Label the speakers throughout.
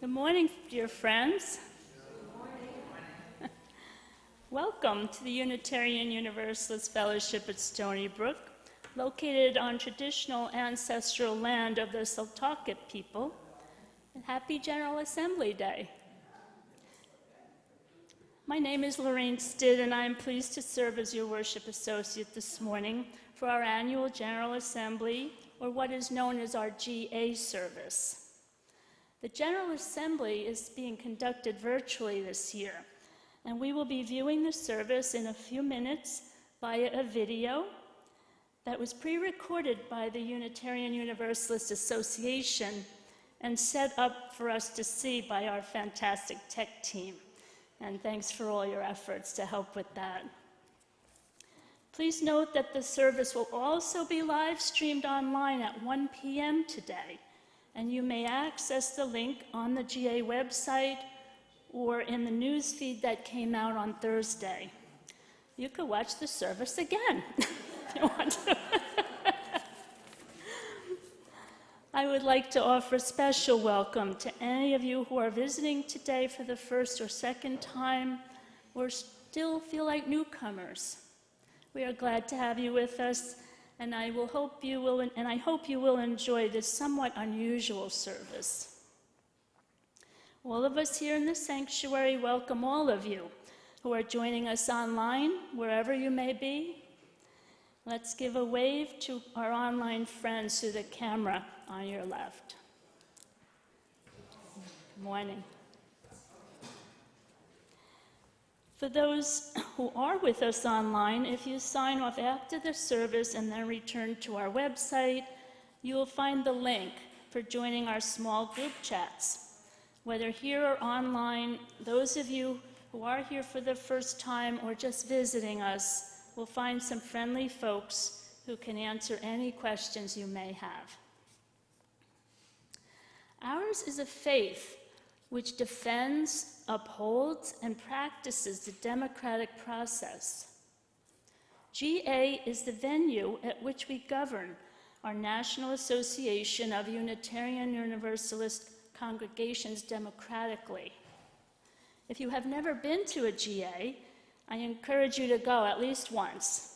Speaker 1: Good morning, dear friends.
Speaker 2: Good morning.
Speaker 1: Welcome to the Unitarian Universalist Fellowship at Stony Brook, located on traditional ancestral land of the Seltalkit people. And happy General Assembly Day. My name is Lorraine Stidd, and I am pleased to serve as your worship associate this morning for our annual General Assembly, or what is known as our GA service. The General Assembly is being conducted virtually this year, and we will be viewing the service in a few minutes via a video that was pre-recorded by the Unitarian Universalist Association and set up for us to see by our fantastic tech team. And thanks for all your efforts to help with that. Please note that the service will also be live streamed online at 1 p.m. today, and you may access the link on the GA website or in the news feed that came out on Thursday. You could watch the service again if you want to. I would like to offer a special welcome to any of you who are visiting today for the first or second time, or still feel like newcomers. We are glad to have you with us, and I hope you will enjoy this somewhat unusual service. All of us here in the sanctuary welcome all of you who are joining us online, wherever you may be. Let's give a wave to our online friends through the camera on your left. Good morning. For those who are with us online, if you sign off after the service and then return to our website, you will find the link for joining our small group chats. Whether here or online, those of you who are here for the first time or just visiting us will find some friendly folks who can answer any questions you may have. Ours is a faith which defends, upholds, and practices the democratic process. GA is the venue at which we govern our National Association of Unitarian Universalist Congregations democratically. If you have never been to a GA, I encourage you to go at least once.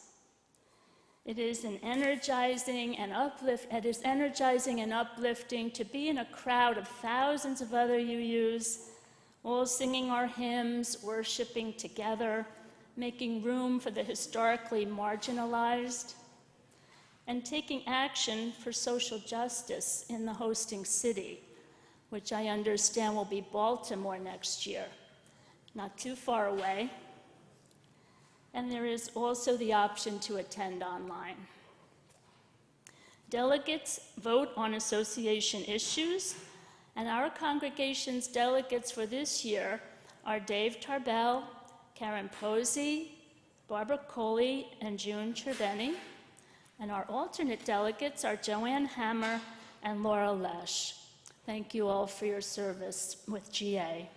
Speaker 1: It is energizing and uplifting to be in a crowd of thousands of other UUs, all singing our hymns, worshiping together, making room for the historically marginalized, and taking action for social justice in the hosting city, which I understand will be Baltimore next year, not too far away. And there is also the option to attend online. Delegates vote on association issues, and our congregation's delegates for this year are Dave Tarbell, Karen Posey, Barbara Coley, and June Cerveni, and our alternate delegates are Joanne Hammer and Laura Lesh. Thank you all for your service with GA.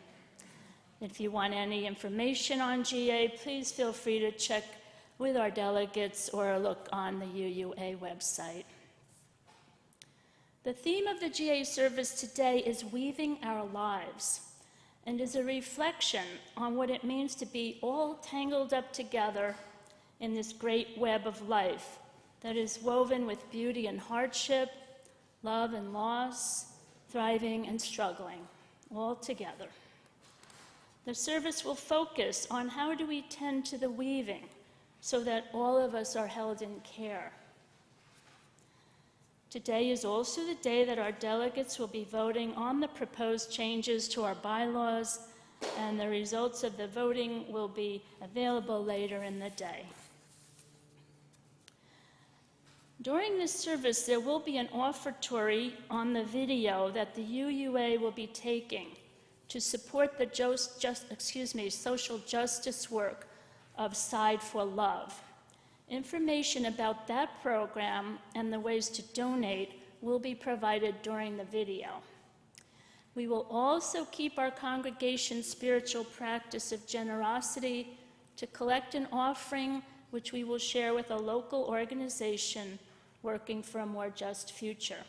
Speaker 1: If you want any information on GA, please feel free to check with our delegates or look on the UUA website. The theme of the GA service today is weaving our lives, and is a reflection on what it means to be all tangled up together in this great web of life that is woven with beauty and hardship, love and loss, thriving and struggling, all together. The service will focus on how do we tend to the weaving so that all of us are held in care. Today is also the day that our delegates will be voting on the proposed changes to our bylaws, and the results of the voting will be available later in the day. During this service, there will be an offertory on the video that the UUA will be taking to support the social justice work of Side for Love. Information about that program and the ways to donate will be provided during the video. We will also keep our congregation's spiritual practice of generosity to collect an offering which we will share with a local organization working for a more just future.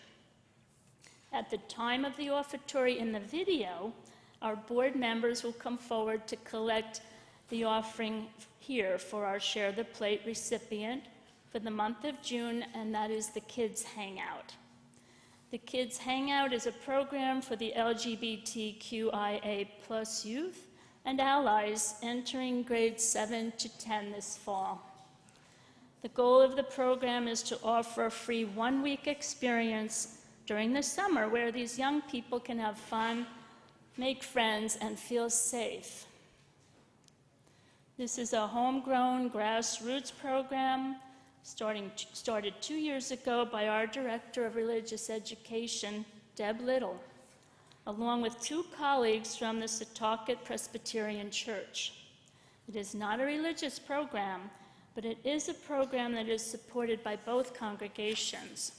Speaker 1: At the time of the offertory in the video, our board members will come forward to collect the offering here for our Share the Plate recipient for the month of June, and that is the Kids Hangout. The Kids Hangout is a program for the LGBTQIA+ youth and allies entering grades 7 to 10 this fall. The goal of the program is to offer a free one-week experience during the summer where these young people can have fun, make friends, and feel safe. This is a homegrown grassroots program started 2 years ago by our Director of Religious Education, Deb Little, along with 2 colleagues from the Setauket Presbyterian Church. It is not a religious program, but it is a program that is supported by both congregations.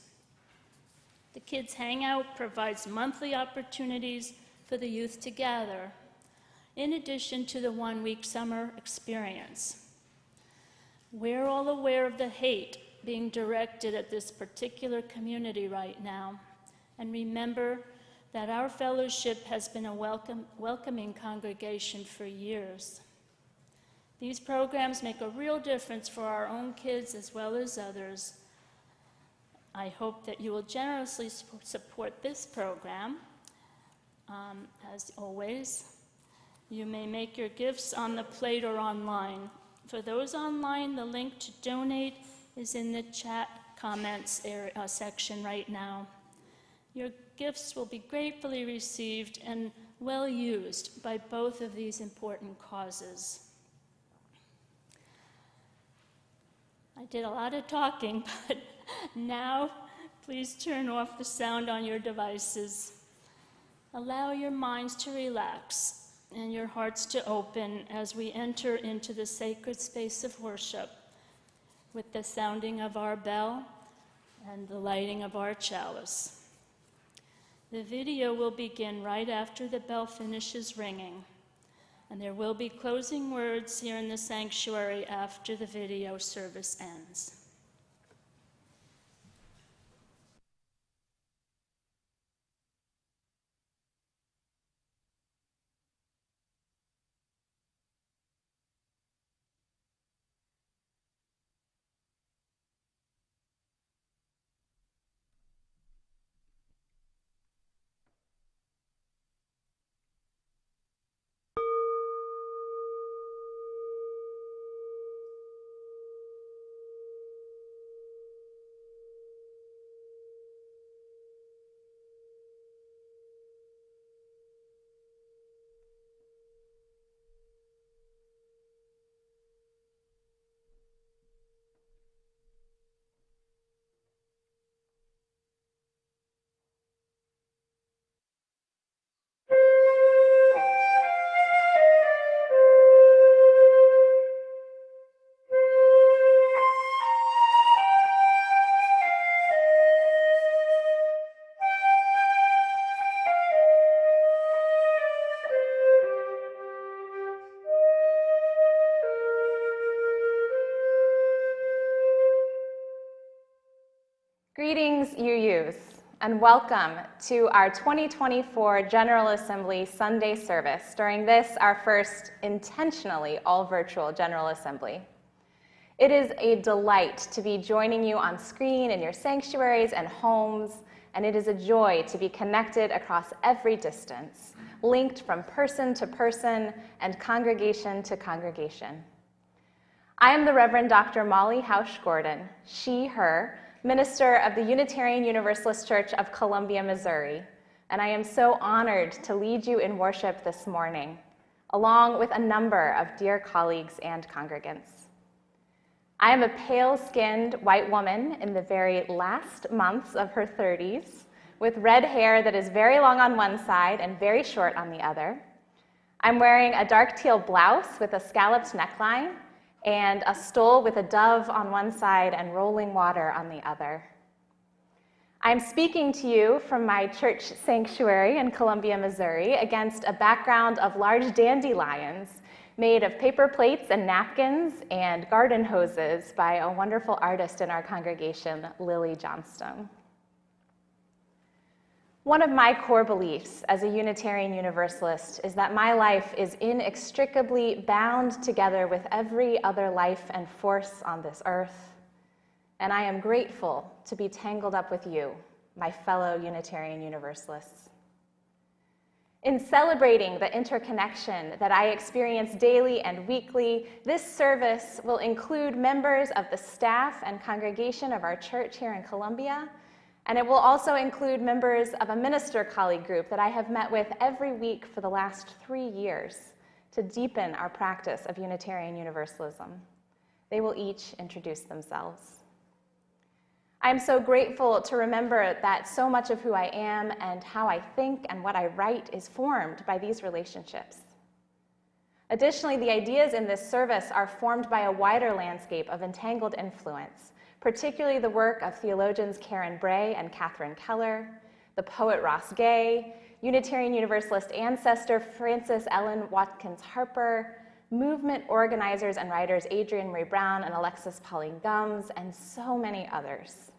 Speaker 1: The Kids Hangout provides monthly opportunities for the youth to gather, in addition to the one-week summer experience. We're all aware of the hate being directed at this particular community right now, and remember that our fellowship has been a welcoming congregation for years. These programs make a real difference for our own kids as well as others. I hope that you will generously support this program. As always, you may make your gifts on the plate or online. For those online, the link to donate is in the chat comments section right now. Your gifts will be gratefully received and well used by both of these important causes. I did a lot of talking, but now please turn off the sound on your devices. Allow your minds to relax and your hearts to open as we enter into the sacred space of worship with the sounding of our bell and the lighting of our chalice. The video will begin right after the bell finishes ringing, and there will be closing words here in the sanctuary after the video service ends.
Speaker 3: Greetings, UUs, and welcome to our 2024 General Assembly Sunday service during this, our first intentionally all-virtual General Assembly. It is a delight to be joining you on screen in your sanctuaries and homes, and it is a joy to be connected across every distance, linked from person to person and congregation to congregation. I am the Reverend Dr. Molly Hausch-Gordon, she, her, minister of the Unitarian Universalist Church of Columbia, Missouri, and I am so honored to lead you in worship this morning, along with a number of dear colleagues and congregants. I am a pale-skinned white woman in the very last months of her 30s, with red hair that is very long on one side and very short on the other. I'm wearing a dark teal blouse with a scalloped neckline and a stole with a dove on one side and rolling water on the other. I'm speaking to you from my church sanctuary in Columbia, Missouri, against a background of large dandelions made of paper plates and napkins and garden hoses by a wonderful artist in our congregation, Lily Johnstone. One of my core beliefs as a Unitarian Universalist is that my life is inextricably bound together with every other life and force on this earth, and I am grateful to be tangled up with you, my fellow Unitarian Universalists. In celebrating the interconnection that I experience daily and weekly, this service will include members of the staff and congregation of our church here in Columbia, and it will also include members of a minister colleague group that I have met with every week for the last 3 years to deepen our practice of Unitarian Universalism. They will each introduce themselves. I am so grateful to remember that so much of who I am and how I think and what I write is formed by these relationships. Additionally, the ideas in this service are formed by a wider landscape of entangled influence, particularly the work of theologians Karen Bray and Catherine Keller, the poet Ross Gay, Unitarian Universalist ancestor Frances Ellen Watkins Harper, movement organizers and writers Adrienne Maree Brown and Alexis Pauline Gumbs, and so many others,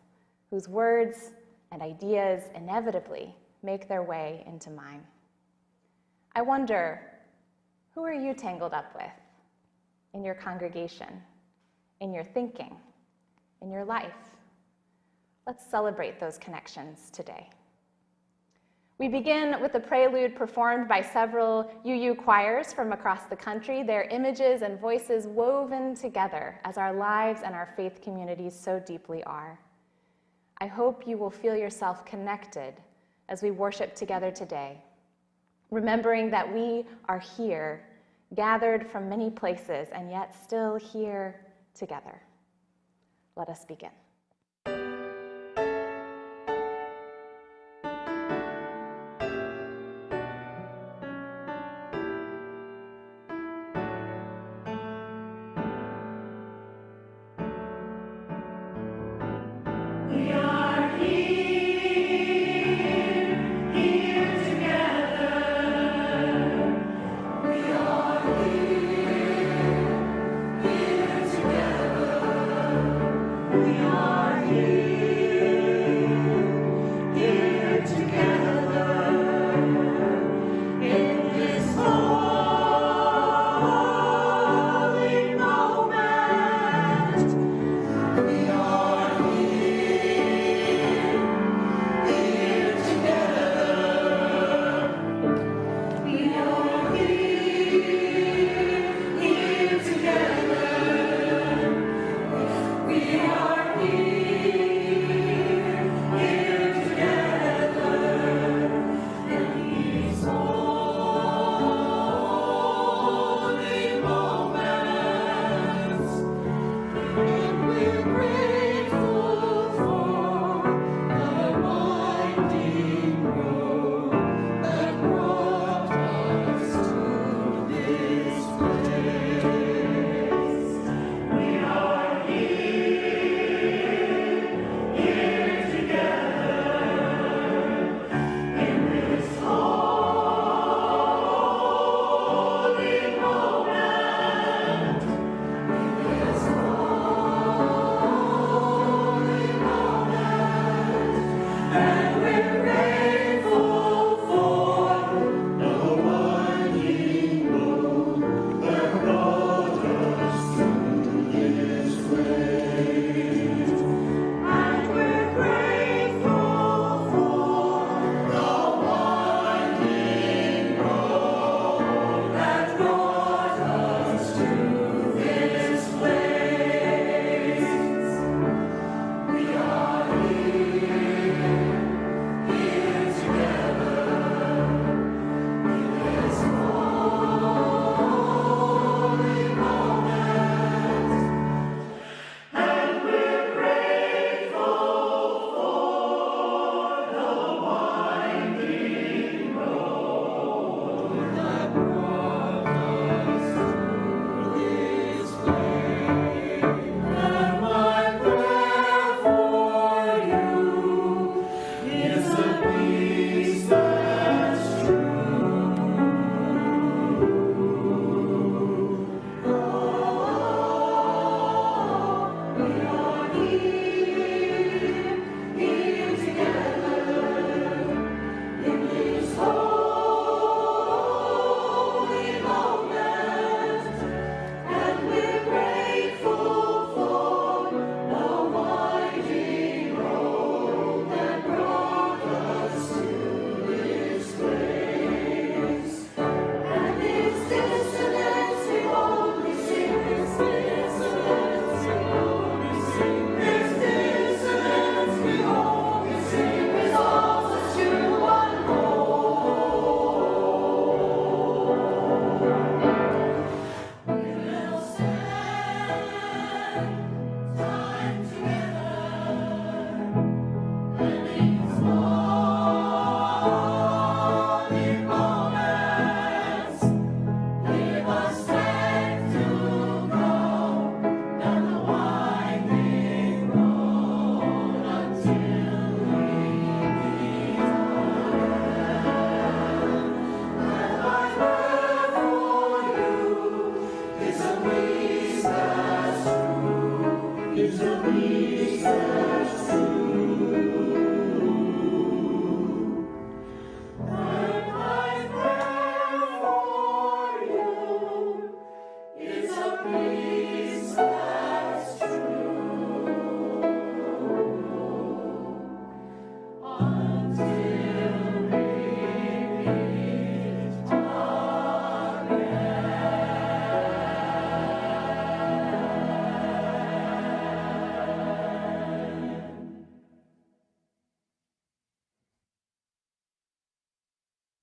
Speaker 3: whose words and ideas inevitably make their way into mine. I wonder, who are you tangled up with in your congregation, in your thinking, in your life? Let's celebrate those connections today. We begin with the prelude performed by several UU choirs from across the country, their images and voices woven together as our lives and our faith communities so deeply are. I hope you will feel yourself connected as we worship together today, remembering that we are here, gathered from many places, and yet still here together. Let us begin.
Speaker 2: We are here.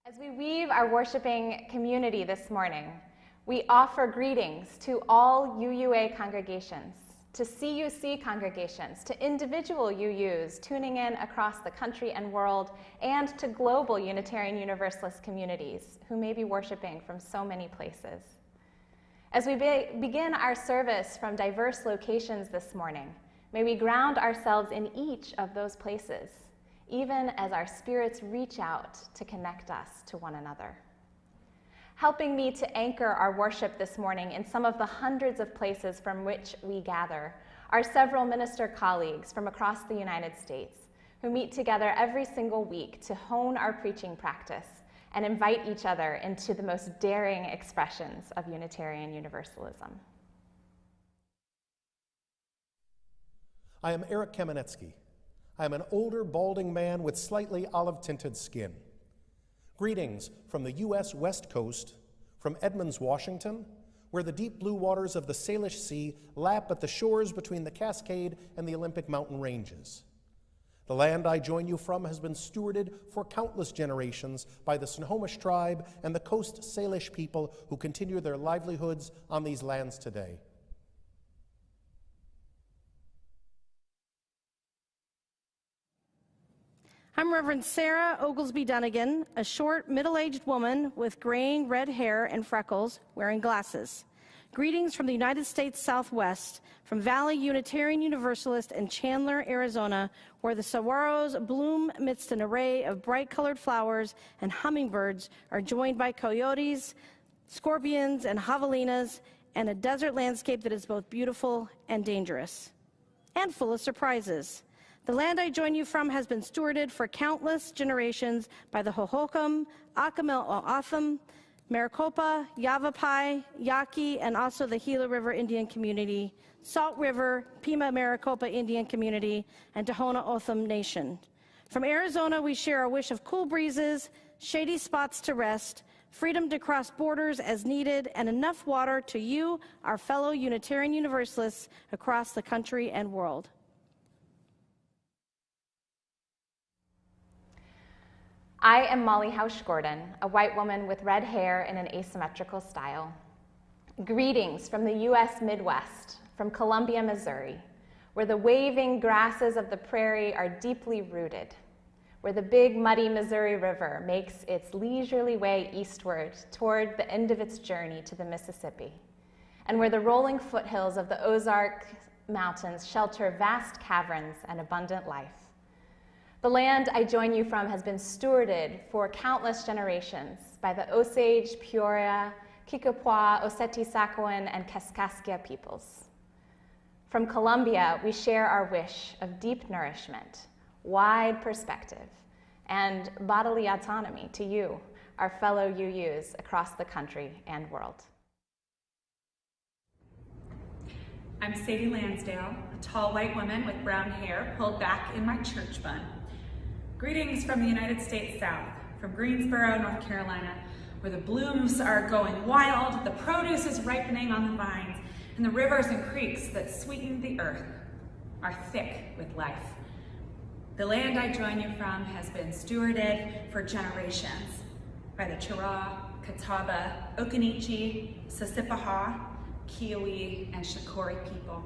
Speaker 3: As we weave our worshiping community this morning, we offer greetings to all UUA congregations, to CUC congregations, to individual UUs tuning in across the country and world, and to global Unitarian Universalist communities who may be worshiping from so many places. As we begin our service from diverse locations this morning, may we ground ourselves in each of those places, even as our spirits reach out to connect us to one another. Helping me to anchor our worship this morning in some of the hundreds of places from which we gather are several minister colleagues from across the United States who meet together every single week to hone our preaching practice and invite each other into the most daring expressions of Unitarian Universalism.
Speaker 4: I am Eric Kamenetsky. I am an older, balding man with slightly olive-tinted skin. Greetings from the U.S. West Coast, from Edmonds, Washington, where the deep blue waters of the Salish Sea lap at the shores between the Cascade and the Olympic mountain ranges. The land I join you from has been stewarded for countless generations by the Snohomish tribe and the Coast Salish people who continue their livelihoods on these lands today.
Speaker 5: I'm Reverend Sarah Oglesby Dunnigan, a short, middle-aged woman with graying red hair and freckles, wearing glasses. Greetings from the United States Southwest, from Valley Unitarian Universalist in Chandler, Arizona, where the saguaros bloom amidst an array of bright-colored flowers and hummingbirds are joined by coyotes, scorpions, and javelinas, and a desert landscape that is both beautiful and dangerous, and full of surprises. The land I join you from has been stewarded for countless generations by the Hohokam, Akamil-O'Atham, Maricopa, Yavapai, Yaqui, and also the Gila River Indian Community, Salt River, Pima Maricopa Indian Community, and Tohono O'odham Nation. From Arizona, we share our wish of cool breezes, shady spots to rest, freedom to cross borders as needed, and enough water to you, our fellow Unitarian Universalists across the country and world.
Speaker 3: I am Molly Hausch-Gordon, a white woman with red hair in an asymmetrical style. Greetings from the U.S. Midwest, from Columbia, Missouri, where the waving grasses of the prairie are deeply rooted, where the big muddy Missouri River makes its leisurely way eastward toward the end of its journey to the Mississippi, and where the rolling foothills of the Ozark Mountains shelter vast caverns and abundant life. The land I join you from has been stewarded for countless generations by the Osage, Peoria, Kikapwa, Oceti-Sakowin, and Kaskaskia peoples. From Columbia, we share our wish of deep nourishment, wide perspective, and bodily autonomy to you, our fellow UUs across the country and world.
Speaker 2: I'm Sadie Lansdale, a tall white woman with brown hair pulled back in my church bun. Greetings from the United States South, from Greensboro, North Carolina, where the blooms are going wild, the produce is ripening on the vines, and the rivers and creeks that sweeten the earth are thick with life. The land I join you from has been stewarded for generations by the Chiraw, Catawba, Occaneechi, Sissipahaw, Kiowa, and Shakori people.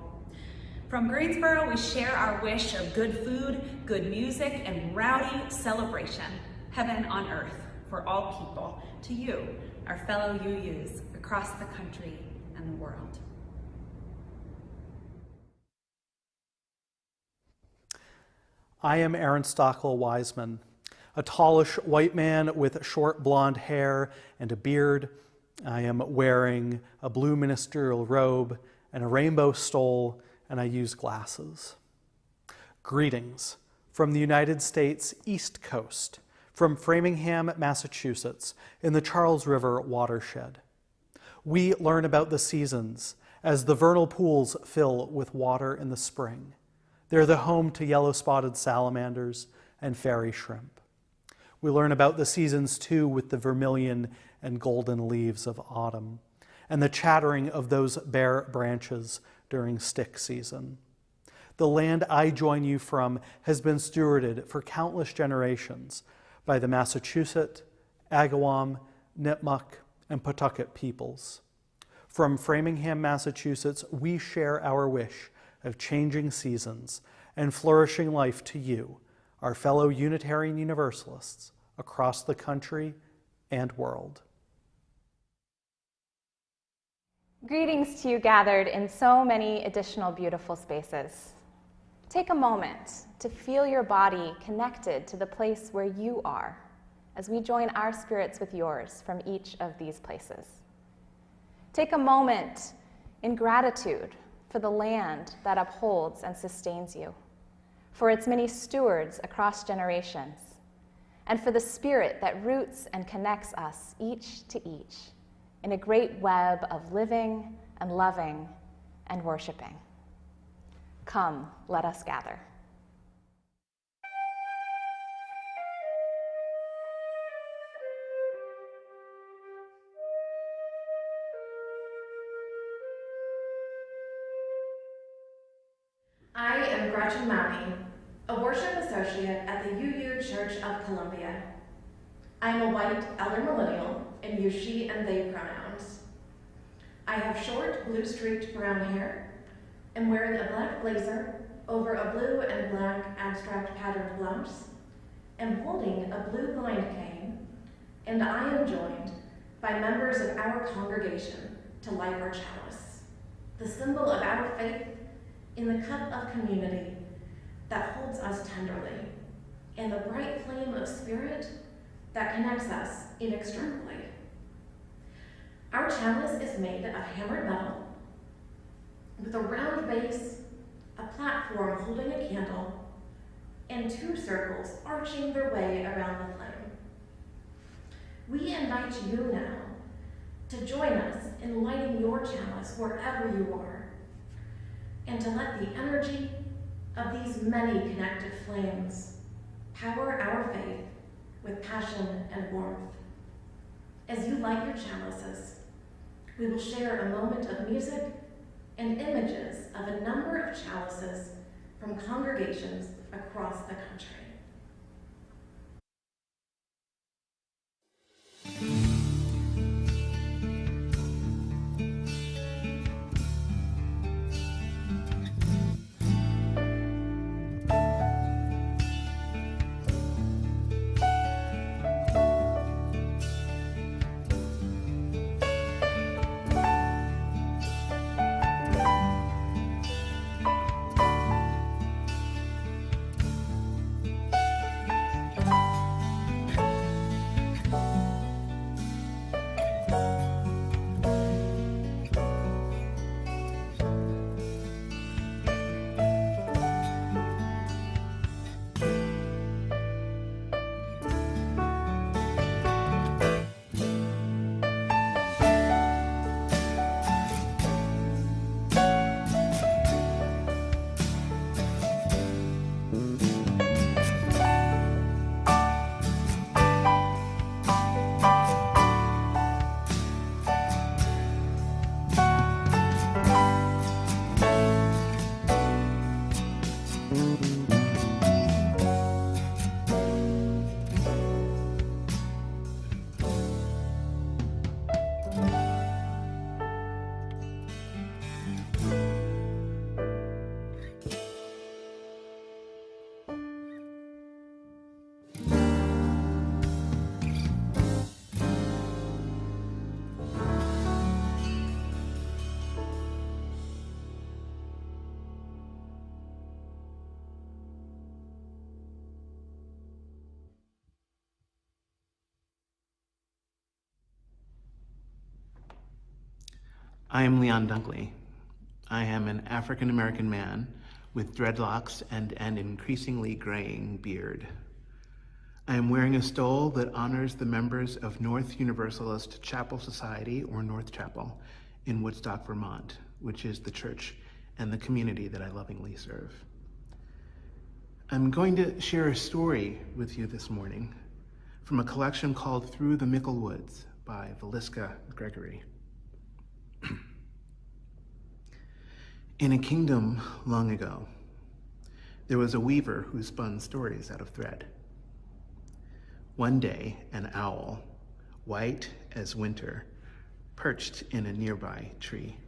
Speaker 2: From Greensboro, we share our wish of good food, good music, and rowdy celebration, heaven on earth for all people, to you, our fellow UUs across the country and the world.
Speaker 6: I am Aaron Stockwell-Wiseman, a tallish white man with short blonde hair and a beard. I am wearing a blue ministerial robe and a rainbow stole and I use glasses. Greetings from the United States East Coast, from Framingham, Massachusetts, in the Charles River watershed. We learn about the seasons as the vernal pools fill with water in the spring. They're the home to yellow-spotted salamanders and fairy shrimp. We learn about the seasons too with the vermilion and golden leaves of autumn and the chattering of those bare branches during stick season. The land I join you from has been stewarded for countless generations by the Massachusetts, Agawam, Nipmuc, and Pawtucket peoples. From Framingham, Massachusetts, we share our wish of changing seasons and flourishing life to you, our fellow Unitarian Universalists across the country and world.
Speaker 3: Greetings to you gathered in so many additional beautiful spaces. Take a moment to feel your body connected to the place where you are as we join our spirits with yours from each of these places. Take a moment in gratitude for the land that upholds and sustains you, for its many stewards across generations, and for the spirit that roots and connects us each to each in a great web of living and loving and worshiping. Come, let us gather.
Speaker 7: I am Gretchen Mauney, a worship associate at the UU Church of Columbia. I am a white elder millennial and use she and they pronouns. I have short blue-streaked brown hair, am wearing a black blazer over a blue and black abstract patterned blouse, am holding a blue blind cane, and I am joined by members of our congregation to light our chalice, the symbol of our faith in the cup of community that holds us tenderly, and the bright flame of spirit that connects us inextricably. Our chalice is made of hammered metal, with a round base, a platform holding a candle, and two circles arching their way around the flame. We invite you now to join us in lighting your chalice wherever you are, and to let the energy of these many connected flames power our faith with passion and warmth. As you light your chalices, we will share a moment of music and images of a number of chalices from congregations across the country.
Speaker 8: I am Leon Dunkley. I am an African American man with dreadlocks and an increasingly graying beard. I am wearing a stole that honors the members of North Universalist Chapel Society, or North Chapel, in Woodstock, Vermont, which is the church and the community that I lovingly serve. I'm going to share a story with you this morning from a collection called Through the Mickle Woods by Valiska Gregory. In a kingdom long ago, there was a weaver who spun stories out of thread. One day, an owl, white as winter, perched in a nearby tree.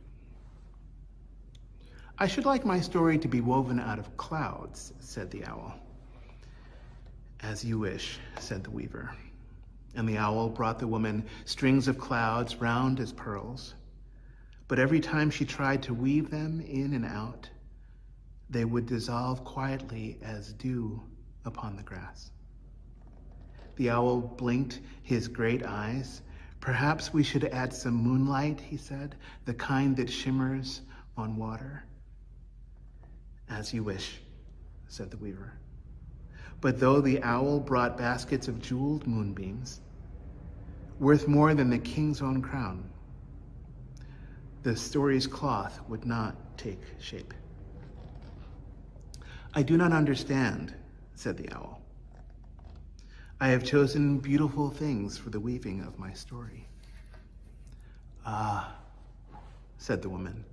Speaker 8: "I should like my story to be woven out of clouds," said the owl. "As you wish," said the weaver. And the owl brought the woman strings of clouds round as pearls. But every time she tried to weave them in and out, they would dissolve quietly as dew upon the grass. The owl blinked his great eyes. "Perhaps we should add some moonlight," he said, "the kind that shimmers on water." "As you wish," said the weaver. But though the owl brought baskets of jeweled moonbeams, worth more than the king's own crown, the story's cloth would not take shape. "I do not understand," said the owl. "I have chosen beautiful things for the weaving of my story." "Ah," said the woman,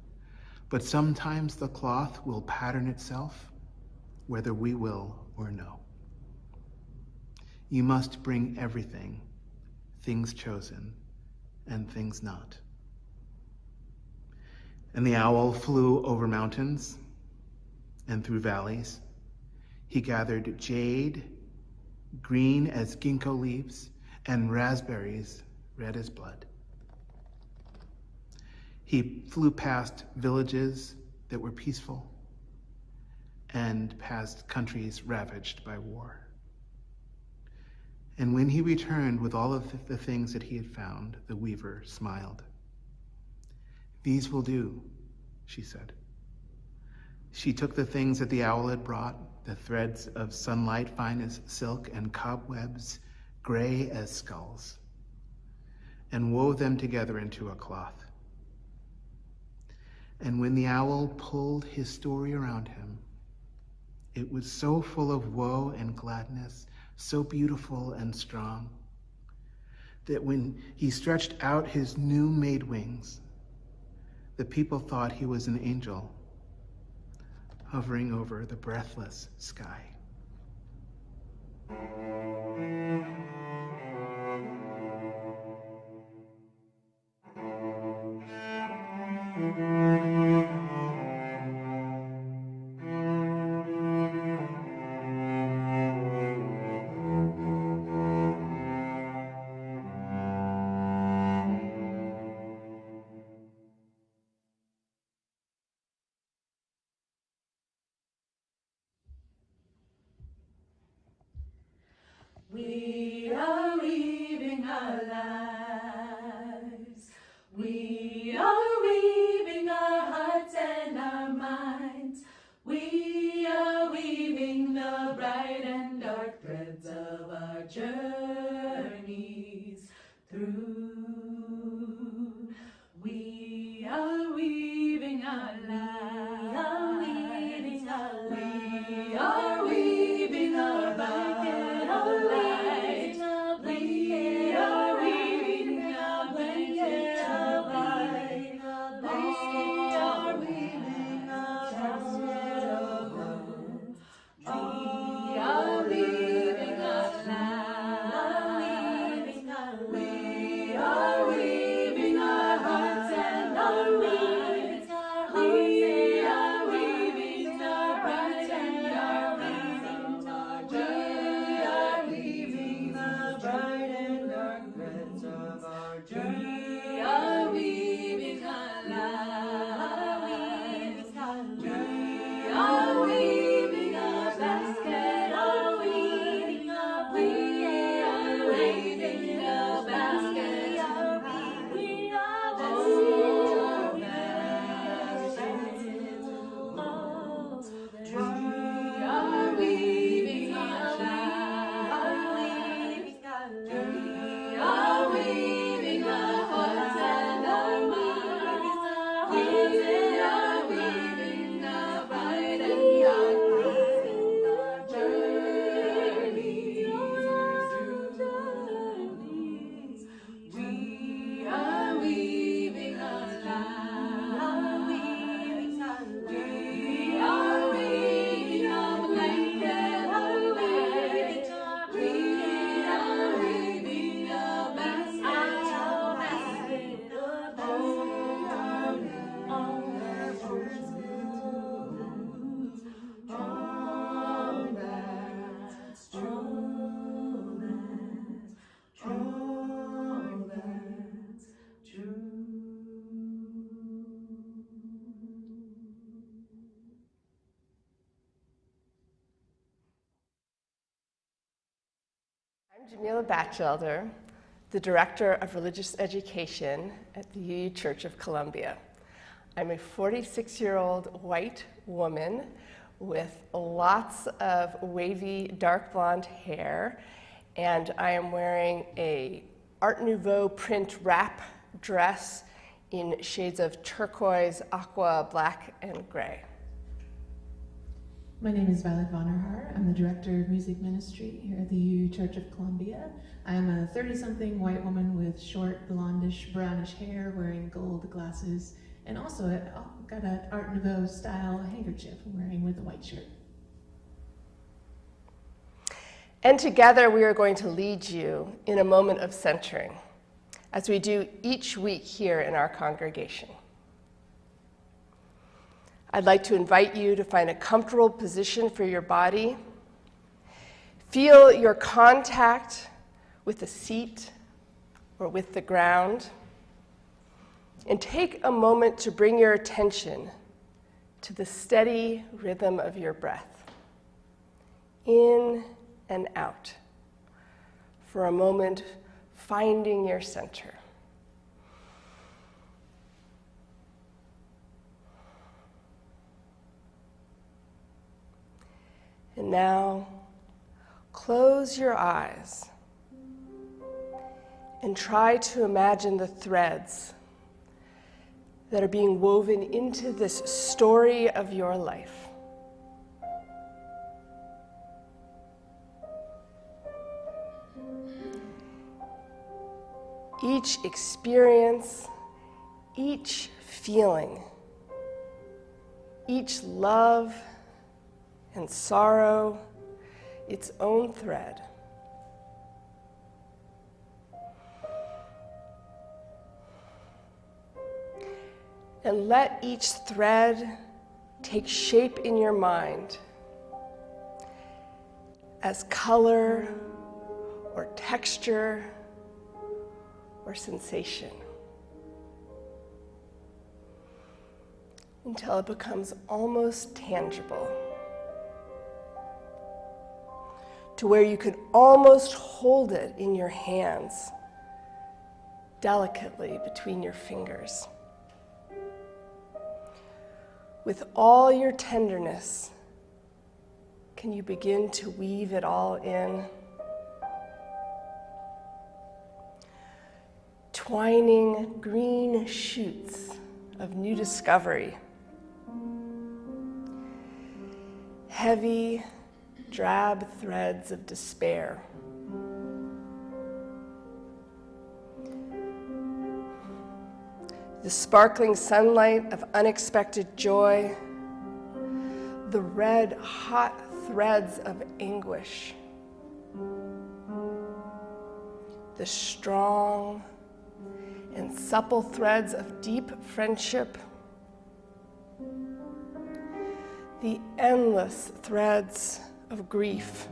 Speaker 8: "but sometimes the cloth will pattern itself, whether we will or no. You must bring everything, things chosen and things not." And the owl flew over mountains and through valleys. He gathered jade, green as ginkgo leaves, and raspberries red as blood. He flew past villages that were peaceful and past countries ravaged by war. And when he returned with all of the things that he had found, the weaver smiled. "These will do," she said. She took the things that the owl had brought, the threads of sunlight fine as silk and cobwebs gray as skulls, and wove them together into a cloth. And when the owl pulled his story around him, it was so full of woe and gladness, so beautiful and strong, that when he stretched out his new-made wings, the people thought he was an angel hovering over the breathless sky.
Speaker 9: We are weaving our lives. We are weaving our hearts and our minds. We are weaving the bright and dark threads of our journeys through. We are weaving our lives. We are weaving our lives. We are weaving a blanket of light
Speaker 10: Jamila Batchelder, the Director of Religious Education at the UU Church of Columbia. I'm a 46-year-old white woman with lots of wavy dark blonde hair, and I am wearing a Art Nouveau print wrap dress in shades of turquoise, aqua, black, and gray.
Speaker 11: My name is Violet Vonnerhaar. I'm the Director of Music Ministry here at the UU Church of Columbia. I'm a 30-something white woman with short, blondish, brownish hair, wearing gold glasses, and also got an Art Nouveau style handkerchief I'm wearing with a white shirt.
Speaker 10: And together we are going to lead you in a moment of centering, as we do each week here in our congregation. I'd like to invite you to find a comfortable position for your body. Feel your contact with the seat or with the ground. And take a moment to bring your attention to the steady rhythm of your breath, in and out, for a moment finding your center. And now, close your eyes and try to imagine the threads that are being woven into this story of your life. Each experience, each feeling, each love and sorrow, its own thread. And let each thread take shape in your mind as color or texture or sensation, until it becomes almost tangible, to where you can almost hold it in your hands, delicately between your fingers. With all your tenderness, can you begin to weave it all in? Twining green shoots of new discovery. Heavy, drab threads of despair. The sparkling sunlight of unexpected joy. The red, hot threads of anguish. The strong and supple threads of deep friendship. The endless threads of grief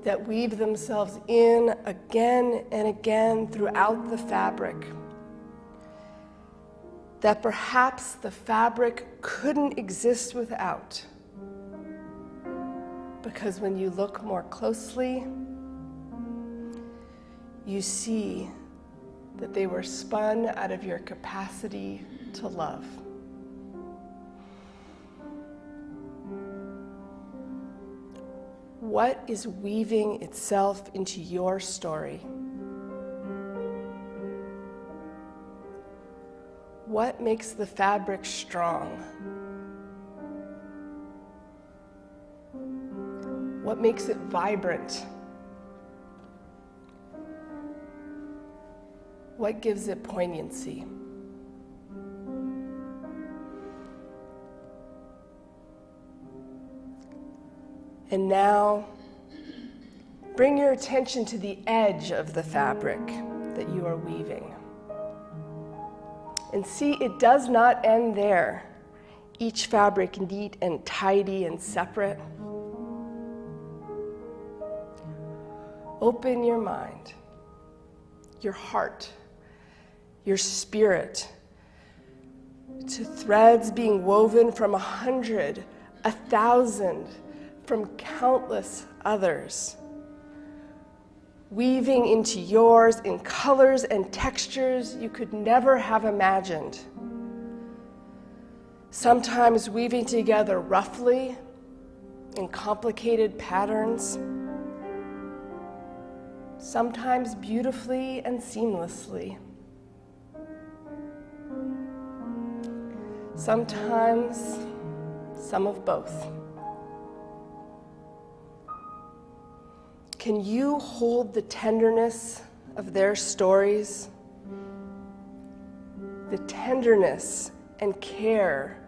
Speaker 10: that weave themselves in again and again throughout the fabric, that perhaps the fabric couldn't exist without, because when you look more closely, you see that they were spun out of your capacity to love. What is weaving itself into your story? What makes the fabric strong? What makes it vibrant? What gives it poignancy? And now, bring your attention to the edge of the fabric that you are weaving. And see, it does not end there. Each fabric neat and tidy and separate. Open your mind, your heart, your spirit to threads being woven from 100, 1,000, from countless others weaving into yours in colors and textures you could never have imagined. Sometimes weaving together roughly in complicated patterns, sometimes beautifully and seamlessly. Sometimes some of both. Can you hold the tenderness of their stories? The tenderness and care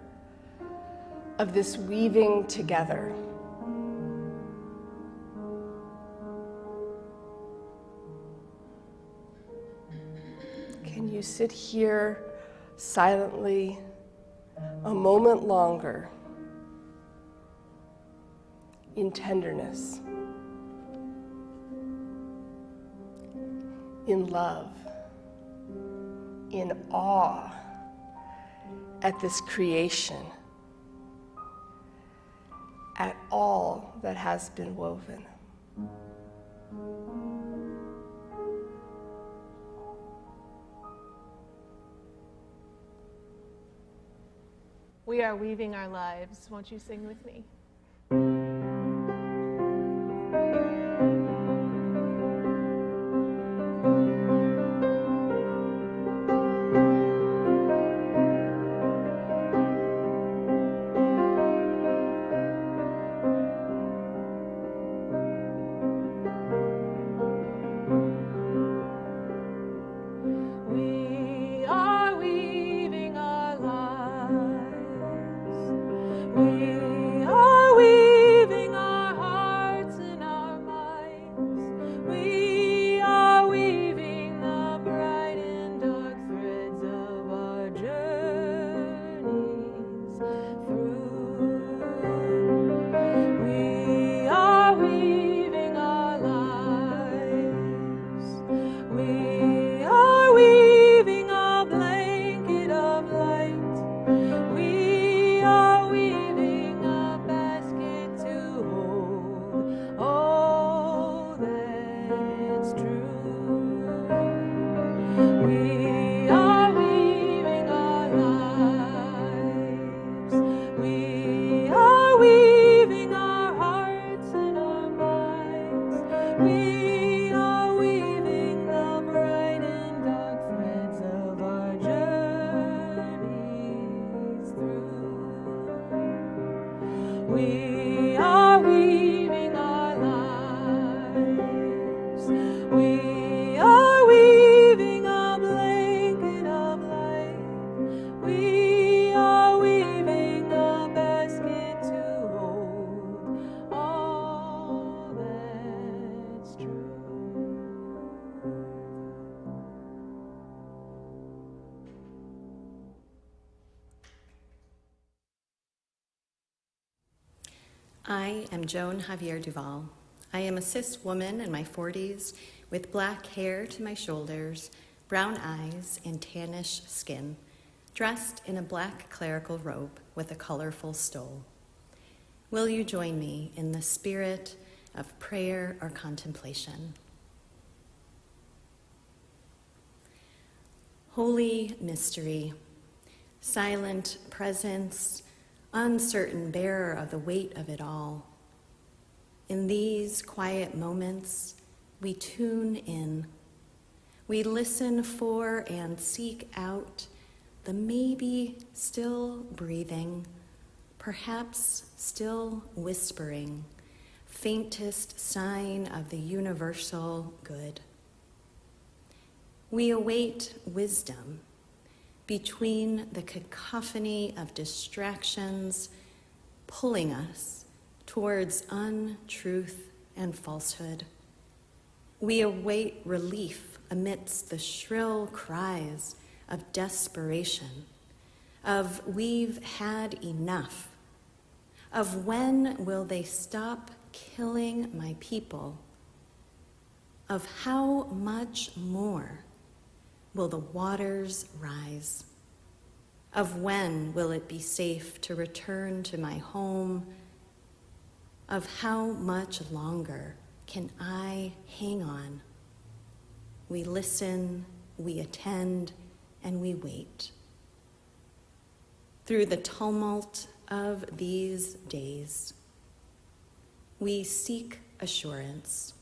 Speaker 10: of this weaving together? Can you sit here silently a moment longer in tenderness, in love, in awe at this creation, at all that has been woven?
Speaker 11: We are weaving our lives. Won't you sing with me? We are weaving our lives. We are weaving our hearts and our minds. We are weaving the bright and dark threads of our journeys through. We are weaving our lives. We are weaving a blanket of light. We are weaving a basket to hold all that's true. We are weaving our lives. We are weaving our hearts and our minds. We are weaving the bright and dark threads of our journeys through. We are weaving our lives. We are weaving a blanket of light. We are weaving a basket to hold all that's true.
Speaker 12: I am Joan Javier Duval. I am a cis woman in my 40s with black hair to my shoulders, brown eyes, and tannish skin, dressed in a black clerical robe with a colorful stole. Will you join me in the spirit of prayer or contemplation? Holy mystery, silent presence, uncertain bearer of the weight of it all. In these quiet moments, we tune in. We listen for and seek out the maybe still breathing, perhaps still whispering, faintest sign of the universal good. We await wisdom between the cacophony of distractions pulling us towards untruth and falsehood. We await relief amidst the shrill cries of desperation, of we've had enough, of when will they stop killing my people, of how much more will the waters rise, of when will it be safe to return to my home, of how much longer can I hang on we listen, we attend, and we wait. Through the tumult of these days, we seek assurance.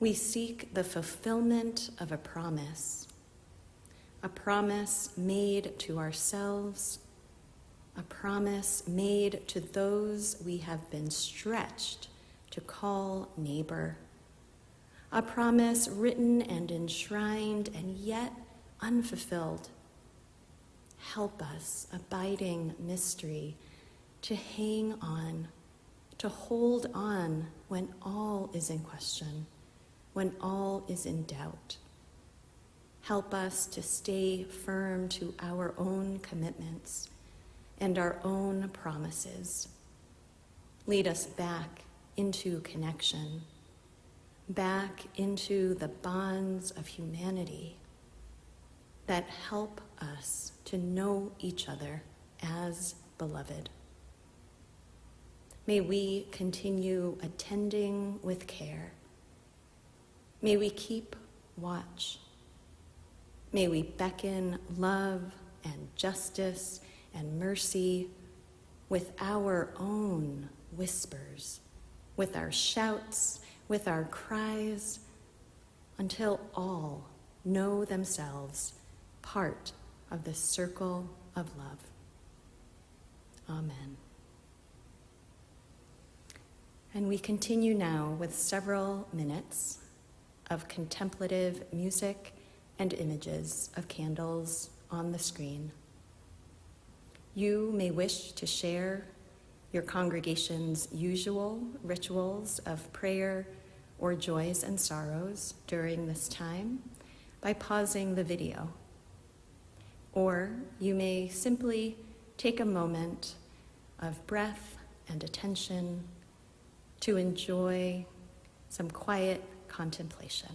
Speaker 12: We seek the fulfillment of a promise made to ourselves, a promise made to those we have been stretched to call neighbor, a promise written and enshrined and yet unfulfilled. Help us, abiding mystery, to hang on, to hold on when all is in question, when all is in doubt. Help us to stay firm to our own commitments and our own promises. Lead us back into connection, back into the bonds of humanity that help us to know each other as beloved. May we continue attending with care. May we keep watch. May we beckon love and justice and mercy with our own whispers, with our shouts, with our cries, until all know themselves part of the circle of love. Amen. And we continue now with several minutes of contemplative music and images of candles on the screen. You may wish to share your congregation's usual rituals of prayer or joys and sorrows during this time by pausing the video. Or you may simply take a moment of breath and attention to enjoy some quiet contemplation.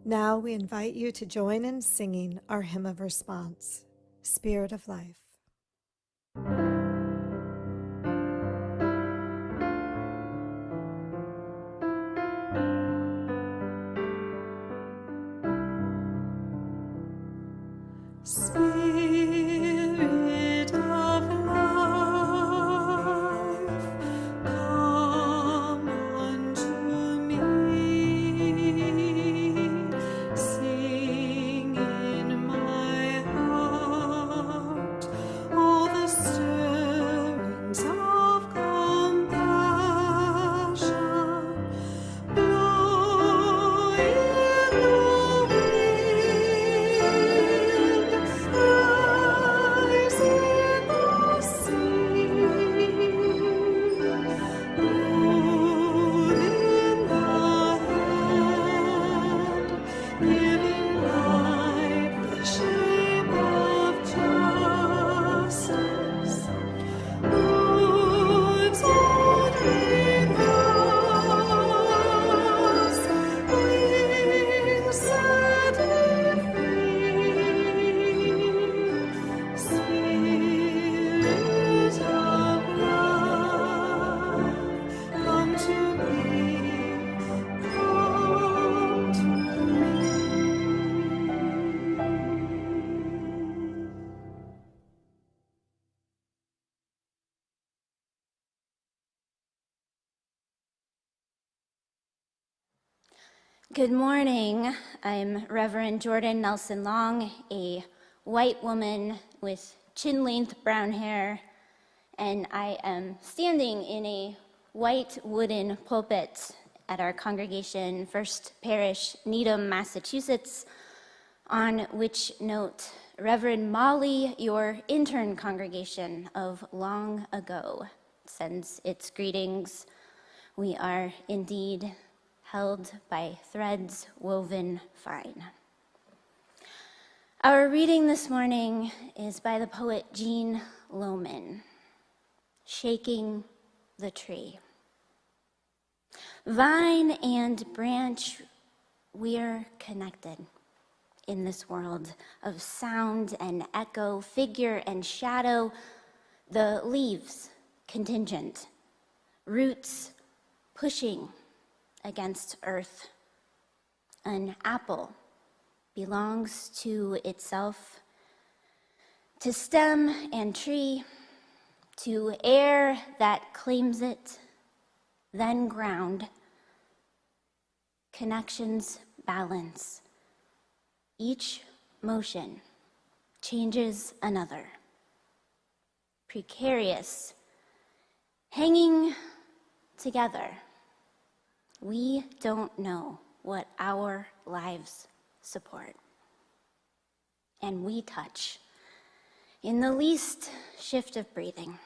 Speaker 13: Now we invite you to join in singing our hymn of response, Spirit of Life.
Speaker 9: Spirit of life, come unto me. Sing in my heart all the stirrings of compassion. Blow in the wind, rise in the sea, move in the hand, giving light the shape of justice. Moves wandering house, wings sadly free. Spirit of love, come to me, come to me.
Speaker 14: Good morning. I'm Reverend Jordan Nelson Long, a white woman with chin-length brown hair, and I am standing in a white wooden pulpit at our congregation, First Parish, Needham, Massachusetts, on which note Reverend Molly, your intern congregation of long ago, sends its greetings. We are indeed held by threads woven fine. Our reading this morning is by the poet Jean Lohman, Shaking the Tree. Vine and branch, we're connected in this world of sound and echo, figure and shadow, the leaves contingent, roots pushing against earth. An apple belongs to itself, to stem and tree, to air that claims it, then ground. Connections balance. Each motion changes another. Precarious, hanging together. We don't know what our lives support. And we touch in the least shift of breathing.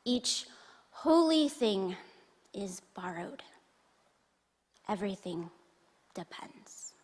Speaker 14: Each holy thing is borrowed. Everything depends.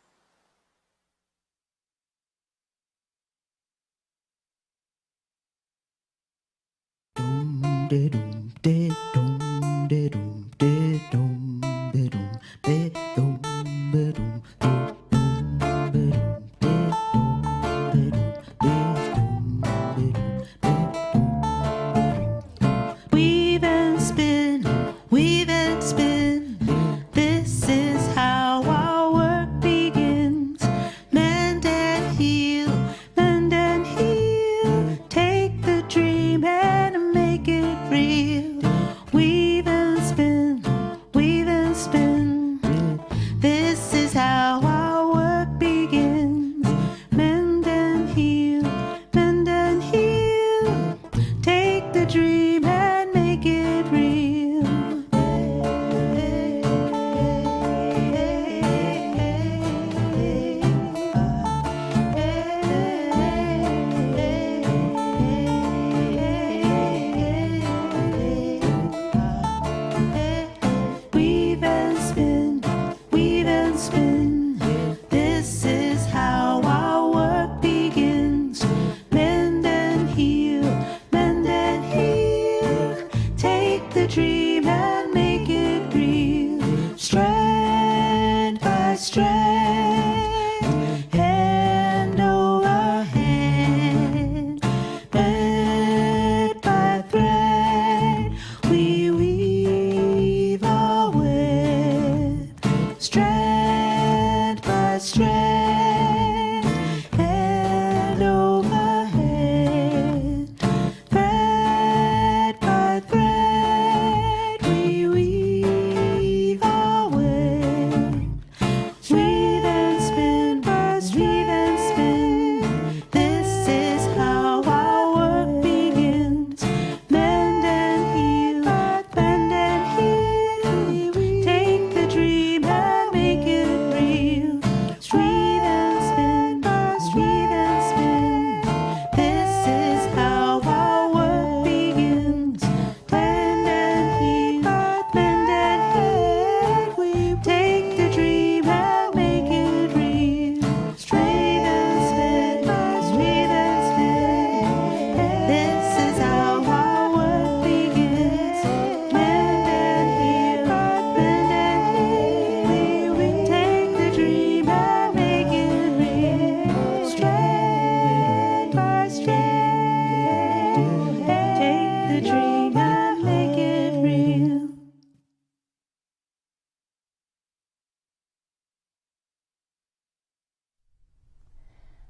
Speaker 9: Weave and spin. This is how our work begins. Mend and heal, mend and heal. Take the dream and make it real. Weave and spin.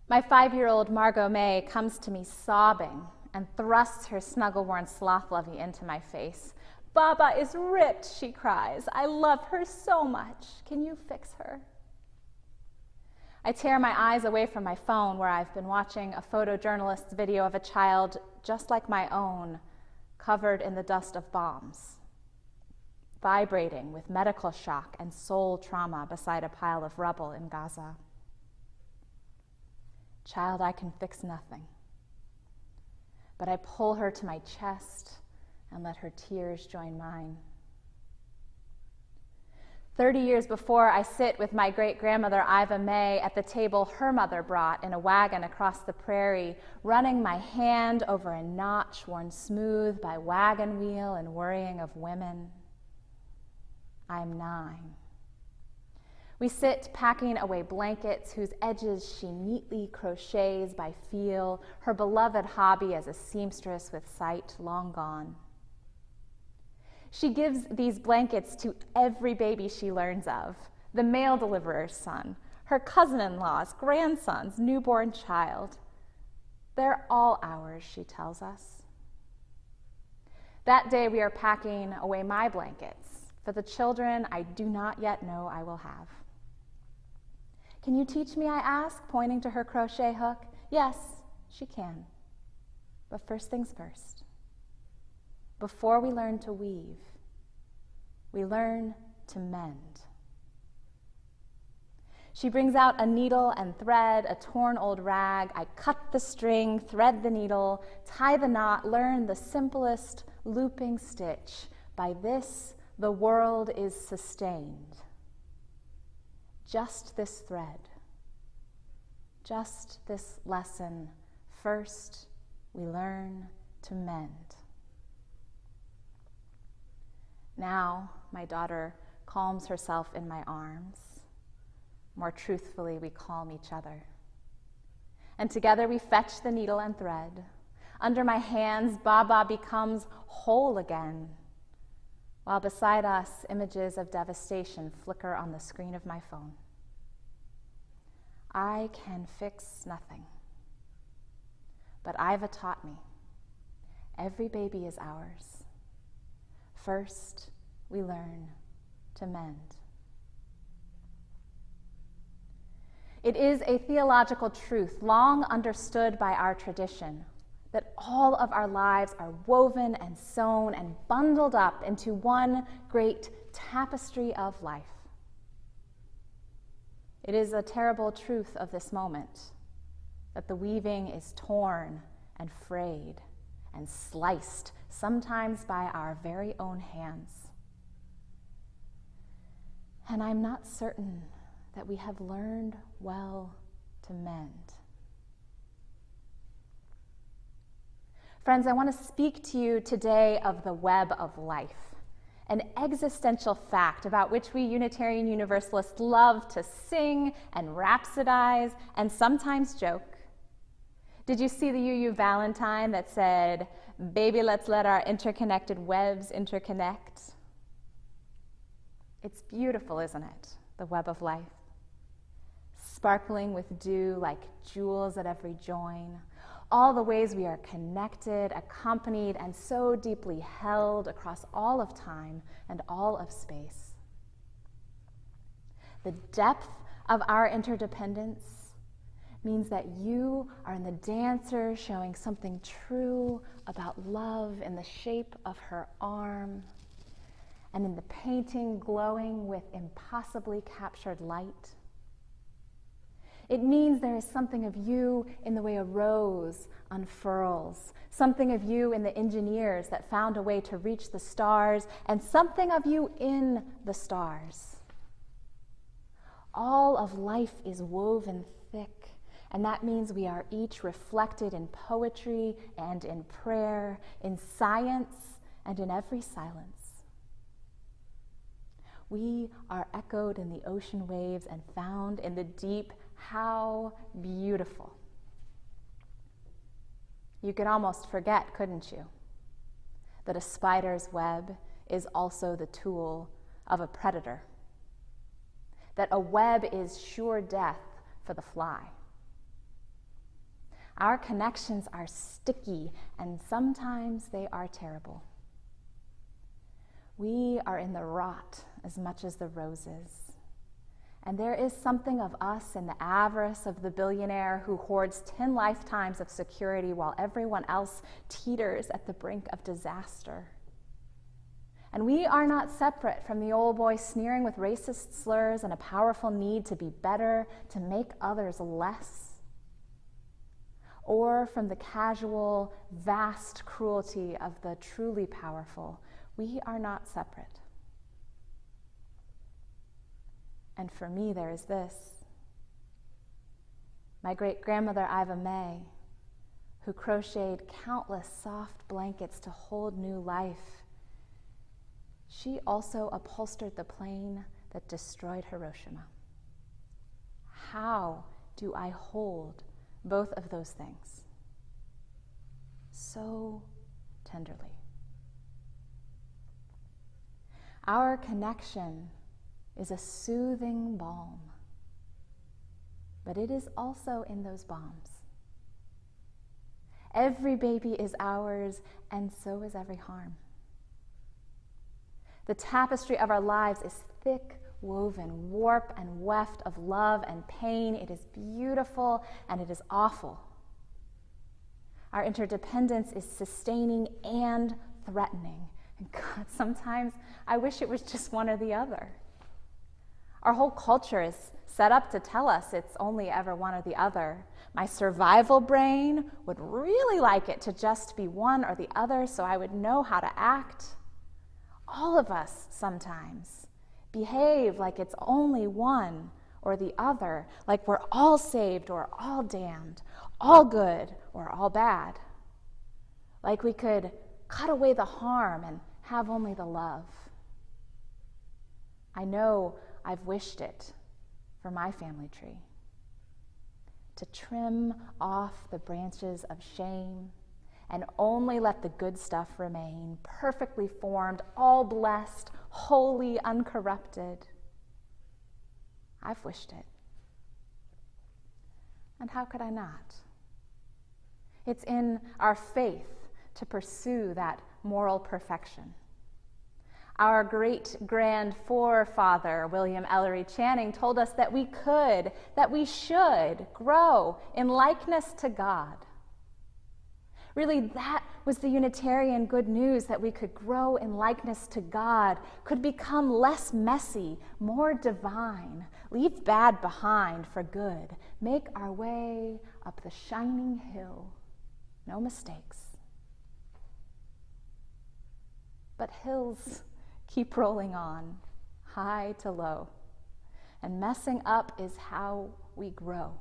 Speaker 3: My 5-year-old Margot May comes to me sobbing and thrusts her snuggle-worn sloth lovey into my face. "Baba is ripped," she cries. "I love her so much. Can you fix her?" I tear my eyes away from my phone, where I've been watching a photojournalist's video of a child just like my own, covered in the dust of bombs, vibrating with medical shock and soul trauma beside a pile of rubble in Gaza. Child, I can fix nothing. But I pull her to my chest and let her tears join mine. 30 years before, I sit with my great-grandmother Iva May at the table her mother brought in a wagon across the prairie, running my hand over a notch worn smooth by wagon wheel and worrying of women. I'm 9. We sit packing away blankets whose edges she neatly crochets by feel, her beloved hobby as a seamstress with sight long gone. She gives these blankets to every baby she learns of, the mail deliverer's son, her cousin-in-law's grandson's newborn child. They're all ours, she tells us. That day we are packing away my blankets for the children I do not yet know I will have. "Can you teach me?" I ask, pointing to her crochet hook. Yes, she can. But first things first. Before we learn to weave, we learn to mend. She brings out a needle and thread, a torn old rag. I cut the string, thread the needle, tie the knot, learn the simplest looping stitch. By this, the world is sustained. Just this thread, just this lesson. First, we learn to mend. Now, my daughter calms herself in my arms. More truthfully, we calm each other. And together we fetch the needle and thread. Under my hands, Baba becomes whole again, while beside us, images of devastation flicker on the screen of my phone. I can fix nothing, but Iva taught me, every baby is ours. First, we learn to mend. It is a theological truth long understood by our tradition that all of our lives are woven and sewn and bundled up into one great tapestry of life. It is a terrible truth of this moment that the weaving is torn and frayed and sliced, sometimes by our very own hands. And I'm not certain that we have learned well to mend. Friends, I want to speak to you today of the web of life, an existential fact about which we Unitarian Universalists love to sing and rhapsodize and sometimes joke. Did you see the UU Valentine that said, "Baby, let's let our interconnected webs interconnect"? It's beautiful, isn't it? The web of life. Sparkling with dew like jewels at every join. All the ways we are connected, accompanied, and so deeply held across all of time and all of space. The depth of our interdependence means that you are in the dancer showing something true about love in the shape of her arm, and in the painting glowing with impossibly captured light. It means there is something of you in the way a rose unfurls, something of you in the engineers that found a way to reach the stars, and something of you in the stars. All of life is woven thick, and that means we are each reflected in poetry and in prayer, in science and in every silence. We are echoed in the ocean waves and found in the deep. How beautiful. You could almost forget, couldn't you, that a spider's web is also the tool of a predator, that a web is sure death for the fly. Our connections are sticky, and sometimes they are terrible. We are in the rot as much as the roses. And there is something of us in the avarice of the billionaire who hoards 10 lifetimes of security while everyone else teeters at the brink of disaster. And we are not separate from the old boy sneering with racist slurs and a powerful need to be better, to make others less. Or from the casual, vast cruelty of the truly powerful. We are not separate. And for me, there is this. My great-grandmother, Iva May, who crocheted countless soft blankets to hold new life, she also upholstered the plane that destroyed Hiroshima. How do I hold both of those things so tenderly? Our connection is a soothing balm, but it is also in those bombs. Every baby is ours, and so is every harm. The tapestry of our lives is thick, woven, warp and weft of love and pain. It is beautiful and it is awful. Our interdependence is sustaining and threatening. And God, sometimes I wish it was just one or the other. Our whole culture is set up to tell us it's only ever one or the other. My survival brain would really like it to just be one or the other so I would know how to act. All of us sometimes behave like it's only one or the other, like we're all saved or all damned, all good or all bad. Like we could cut away the harm and have only the love. I know I've wished it for my family tree. To trim off the branches of shame and only let the good stuff remain, perfectly formed, all blessed, wholly uncorrupted. I've wished it. And how could I not? It's in our faith to pursue that moral perfection. Our great-grand forefather, William Ellery Channing, told us that we could, that we should grow in likeness to God. Really, that was the Unitarian good news, that we could grow in likeness to God, could become less messy, more divine, leave bad behind for good, make our way up the shining hill, no mistakes. But hills keep rolling on, high to low, and messing up is how we grow,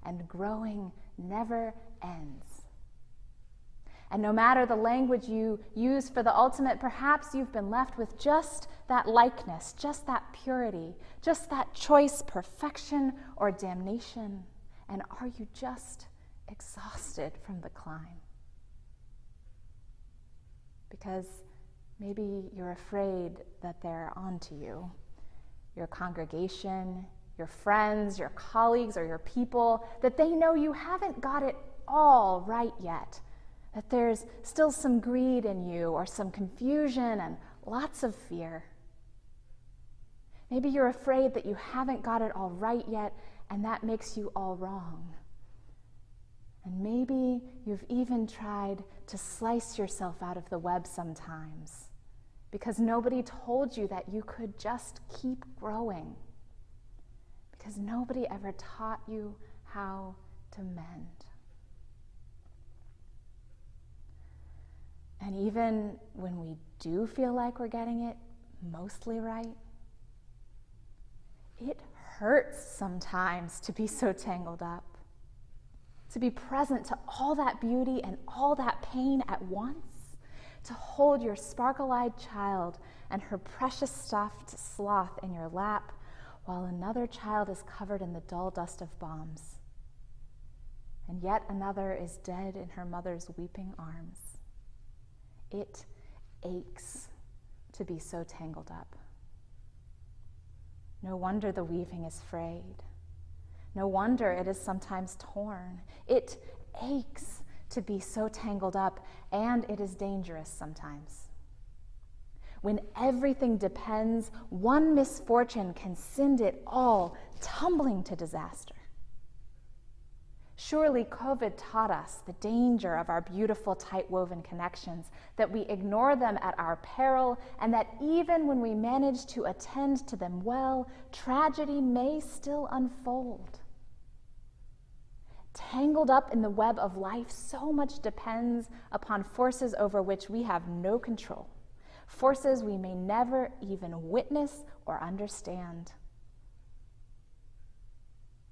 Speaker 3: and growing never ends. And no matter the language you use for the ultimate, perhaps you've been left with just that likeness, just that purity, just that choice, perfection or damnation. And are you just exhausted from the climb? Because maybe you're afraid that they're onto you. Your congregation, your friends, your colleagues, or your people, that they know you haven't got it all right yet. That there's still some greed in you, or some confusion and lots of fear. Maybe you're afraid that you haven't got it all right yet, and that makes you all wrong. And maybe you've even tried to slice yourself out of the web sometimes, because nobody told you that you could just keep growing, because nobody ever taught you how to mend. And even when we do feel like we're getting it mostly right, it hurts sometimes to be so tangled up, to be present to all that beauty and all that pain at once, to hold your sparkle-eyed child and her precious stuffed sloth in your lap while another child is covered in the dull dust of bombs, and yet another is dead in her mother's weeping arms. It aches to be so tangled up. No wonder the weaving is frayed. No wonder it is sometimes torn. It aches to be so tangled up, and it is dangerous sometimes. When everything depends, one misfortune can send it all tumbling to disaster. Surely COVID taught us the danger of our beautiful, tight-woven connections, that we ignore them at our peril, and that even when we manage to attend to them well, tragedy may still unfold. Tangled up in the web of life, so much depends upon forces over which we have no control, forces we may never even witness or understand.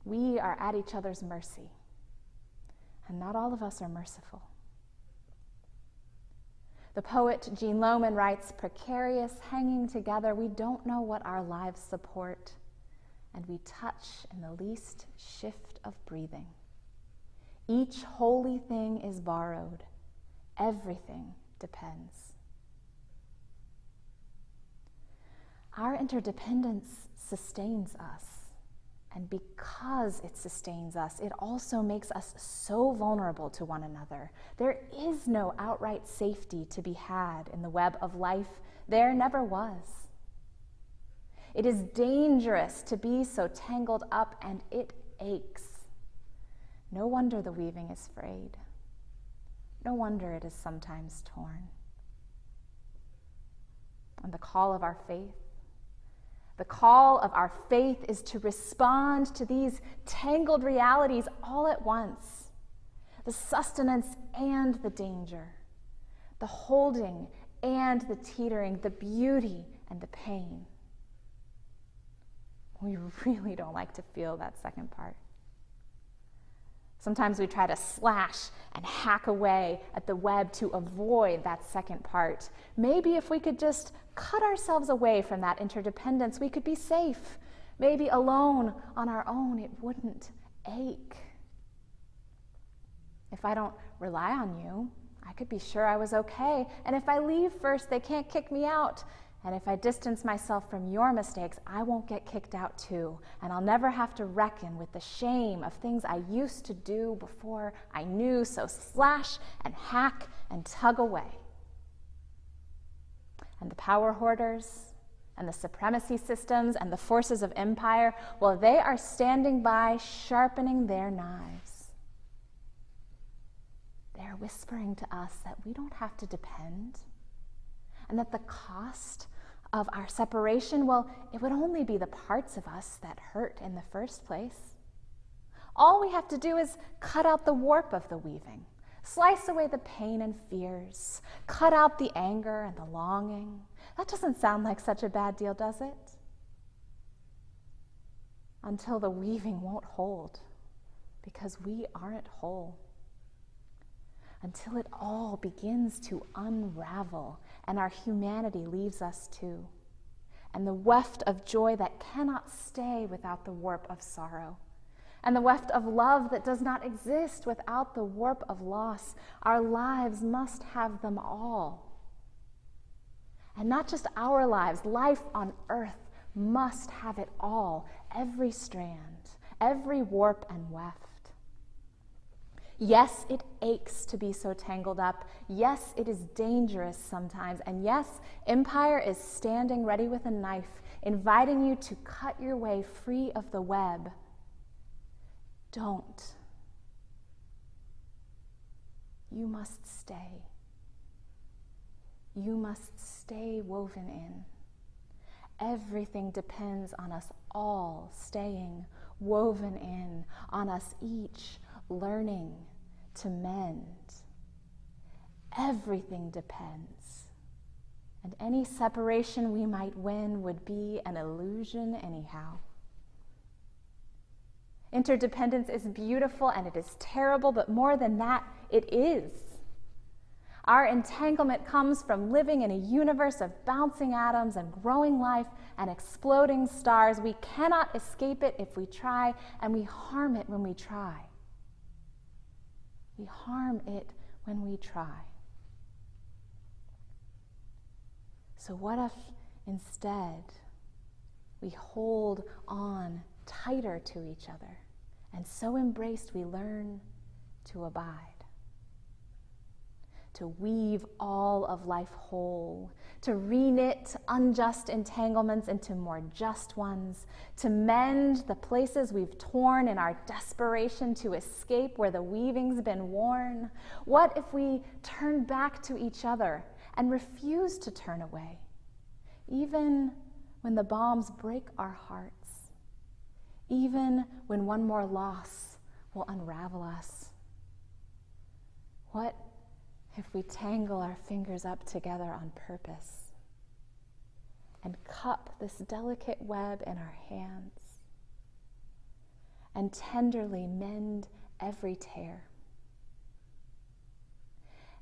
Speaker 3: We are at each other's mercy, and not all of us are merciful. The poet Jean Lohman writes, "Precarious, hanging together, we don't know what our lives support, and we touch in the least shift of breathing. Each holy thing is borrowed. Everything depends." Our interdependence sustains us, and because it sustains us, it also makes us so vulnerable to one another. There is no outright safety to be had in the web of life. There never was. It is dangerous to be so tangled up, and it aches. No wonder the weaving is frayed. No wonder it is sometimes torn. And the call of our faith is to respond to these tangled realities all at once. The sustenance and the danger, the holding and the teetering, the beauty and the pain. We really don't like to feel that second part. Sometimes we try to slash and hack away at the web to avoid that second part. Maybe if we could just cut ourselves away from that interdependence, we could be safe. Maybe alone on our own, it wouldn't ache. If I don't rely on you, I could be sure I was okay. And if I leave first, they can't kick me out. And if I distance myself from your mistakes, I won't get kicked out too. And I'll never have to reckon with the shame of things I used to do before I knew. So slash and hack and tug away. And the power hoarders and the supremacy systems and the forces of empire, well, they are standing by, sharpening their knives. They're whispering to us that we don't have to depend, and that the cost of our separation, well, it would only be the parts of us that hurt in the first place. All we have to do is cut out the warp of the weaving, slice away the pain and fears, cut out the anger and the longing. That doesn't sound like such a bad deal, does it? Until the weaving won't hold, because we aren't whole. Until it all begins to unravel and our humanity leaves us too. And the weft of joy that cannot stay without the warp of sorrow. And the weft of love that does not exist without the warp of loss. Our lives must have them all. And not just our lives, life on earth must have it all. Every strand, every warp and weft. Yes, it aches to be so tangled up. Yes, it is dangerous sometimes. And yes, empire is standing ready with a knife, inviting you to cut your way free of the web. Don't. You must stay. You must stay woven in. Everything depends on us all staying woven in, on us each learning to mend. Everything depends. And any separation we might win would be an illusion anyhow. Interdependence is beautiful and it is terrible, but more than that, it is. Our entanglement comes from living in a universe of bouncing atoms and growing life and exploding stars. We cannot escape it if we try, and we harm it when we try. We harm it when we try. So what if instead we hold on tighter to each other, and so embraced we learn to abide, to weave all of life whole, to reknit unjust entanglements into more just ones, to mend the places we've torn in our desperation to escape where the weaving's been worn. What if we turn back to each other and refuse to turn away, even when the bombs break our hearts, even when one more loss will unravel us? What if we tangle our fingers up together on purpose and cup this delicate web in our hands and tenderly mend every tear?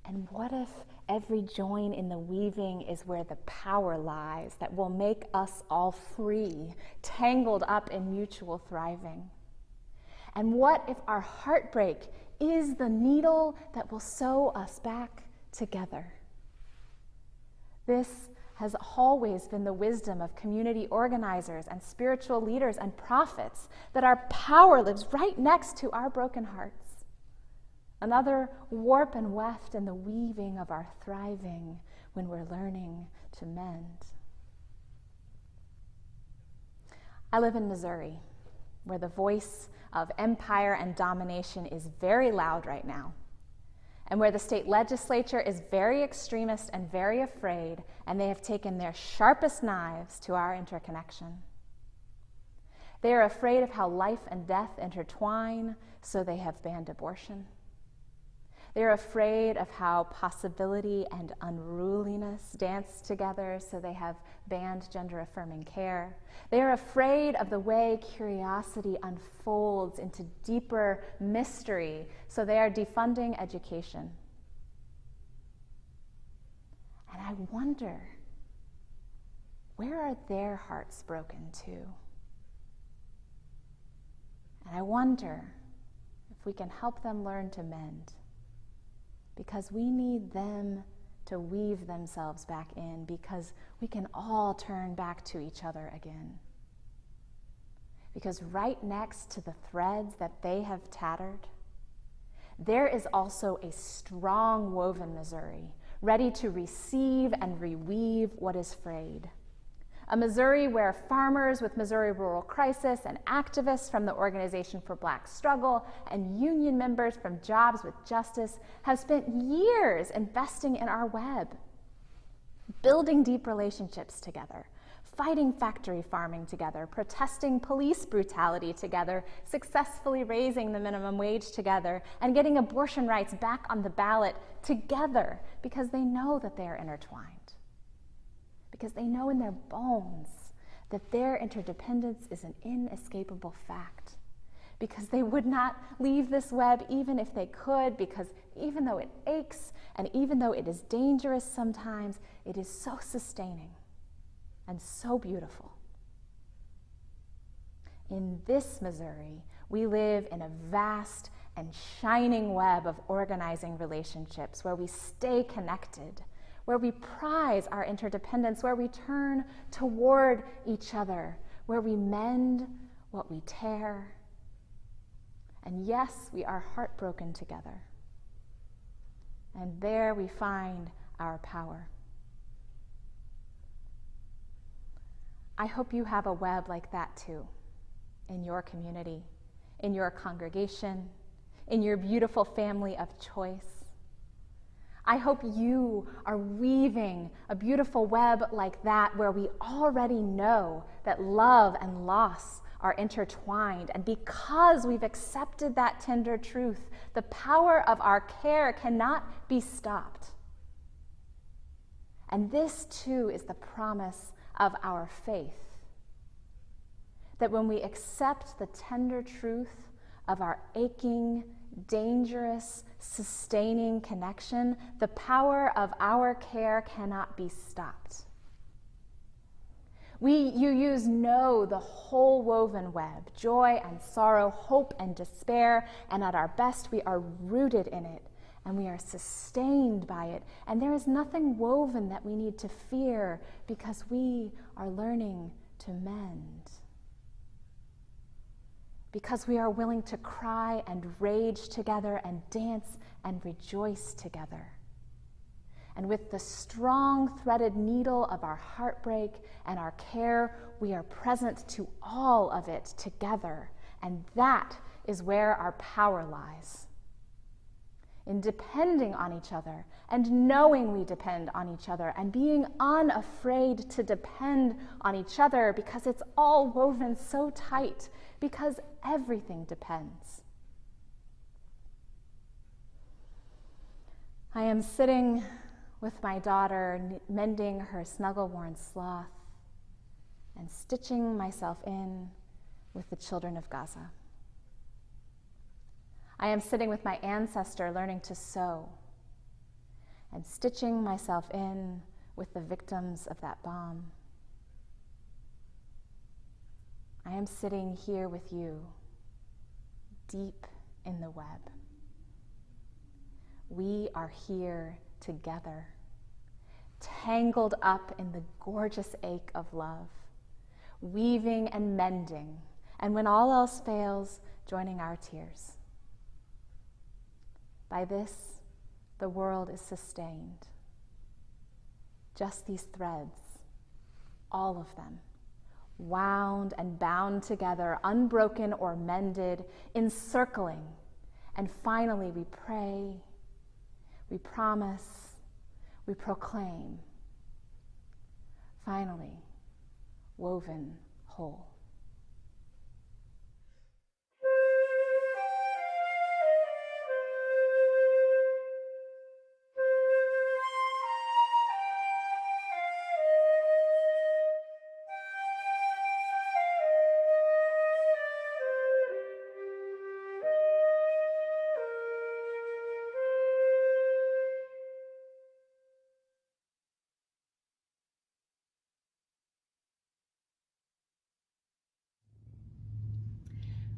Speaker 3: And what if every join in the weaving is where the power lies that will make us all free, tangled up in mutual thriving? And what if our heartbreak is the needle that will sew us back together? This has always been the wisdom of community organizers and spiritual leaders and prophets, that our power lives right next to our broken hearts. Another warp and weft in the weaving of our thriving when we're learning to mend. I live in Missouri, where the voice of empire and domination is very loud right now, and where the state legislature is very extremist and very afraid, and they have taken their sharpest knives to our interconnection. They are afraid of how life and death intertwine, so they have banned abortion. They are afraid of how possibility and unruliness dance together, so they have banned gender-affirming care. They are afraid of the way curiosity unfolds into deeper mystery, so they are defunding education. And I wonder, where are their hearts broken to? And I wonder if we can help them learn to mend, because we need them to weave themselves back in, because we can all turn back to each other again. Because right next to the threads that they have tattered, there is also a strong woven Missouri, ready to receive and reweave what is frayed. A Missouri where farmers with Missouri Rural Crisis and activists from the Organization for Black Struggle and union members from Jobs with Justice have spent years investing in our web, building deep relationships together, fighting factory farming together, protesting police brutality together, successfully raising the minimum wage together, and getting abortion rights back on the ballot together, because they know that they are intertwined. Because they know in their bones that their interdependence is an inescapable fact. Because they would not leave this web even if they could, because even though it aches and even though it is dangerous sometimes, it is so sustaining and so beautiful. In this Missouri, we live in a vast and shining web of organizing relationships where we stay connected, where we prize our interdependence, where we turn toward each other, where we mend what we tear. And yes, we are heartbroken together. And there we find our power. I hope you have a web like that too, in your community, in your congregation, in your beautiful family of choice. I hope you are weaving a beautiful web like that, where we already know that love and loss are intertwined. And because we've accepted that tender truth, the power of our care cannot be stopped. And this too is the promise of our faith, that when we accept the tender truth of our aching, dangerous, sustaining connection, the power of our care cannot be stopped. We UUs know the whole woven web, joy and sorrow, hope and despair, and at our best we are rooted in it, and we are sustained by it, and there is nothing woven that we need to fear, because we are learning to mend. because we are willing to cry and rage together and dance and rejoice together. And with the strong threaded needle of our heartbreak and our care, we are present to all of it together. And that is where our power lies. In depending on each other and knowing we depend on each other and being unafraid to depend on each other because it's all woven so tight, because everything depends. I am sitting with my daughter, mending her snuggle-worn sloth and stitching myself in with the children of Gaza. I am sitting with my ancestor learning to sew and stitching myself in with the victims of that bomb. I am sitting here with you, deep in the web. We are here together, tangled up in the gorgeous ache of love, weaving and mending, and when all else fails, joining our tears. By this, the world is sustained. Just these threads, all of them, wound and bound together, unbroken or mended, encircling. And finally, we pray, we promise, we proclaim. Finally, woven whole.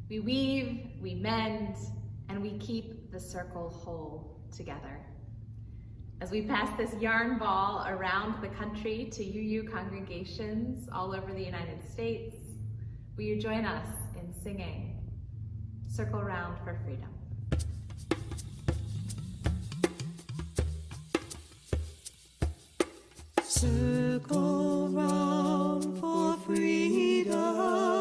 Speaker 2: We weave, we mend, and we keep the circle whole together. As we pass this yarn ball around the country to UU congregations all over the United States, will you join us in singing Circle Round for Freedom?
Speaker 9: Circle round for freedom.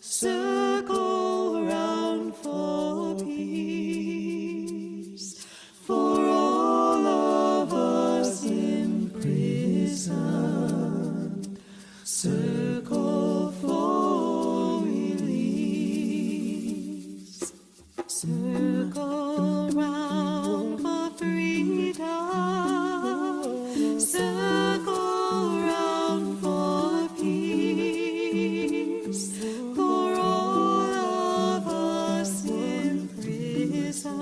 Speaker 9: Circle round for peace. For all of us imprisoned. Circle for release. Circle round for freedom. Circle round for peace. For all of us in prison.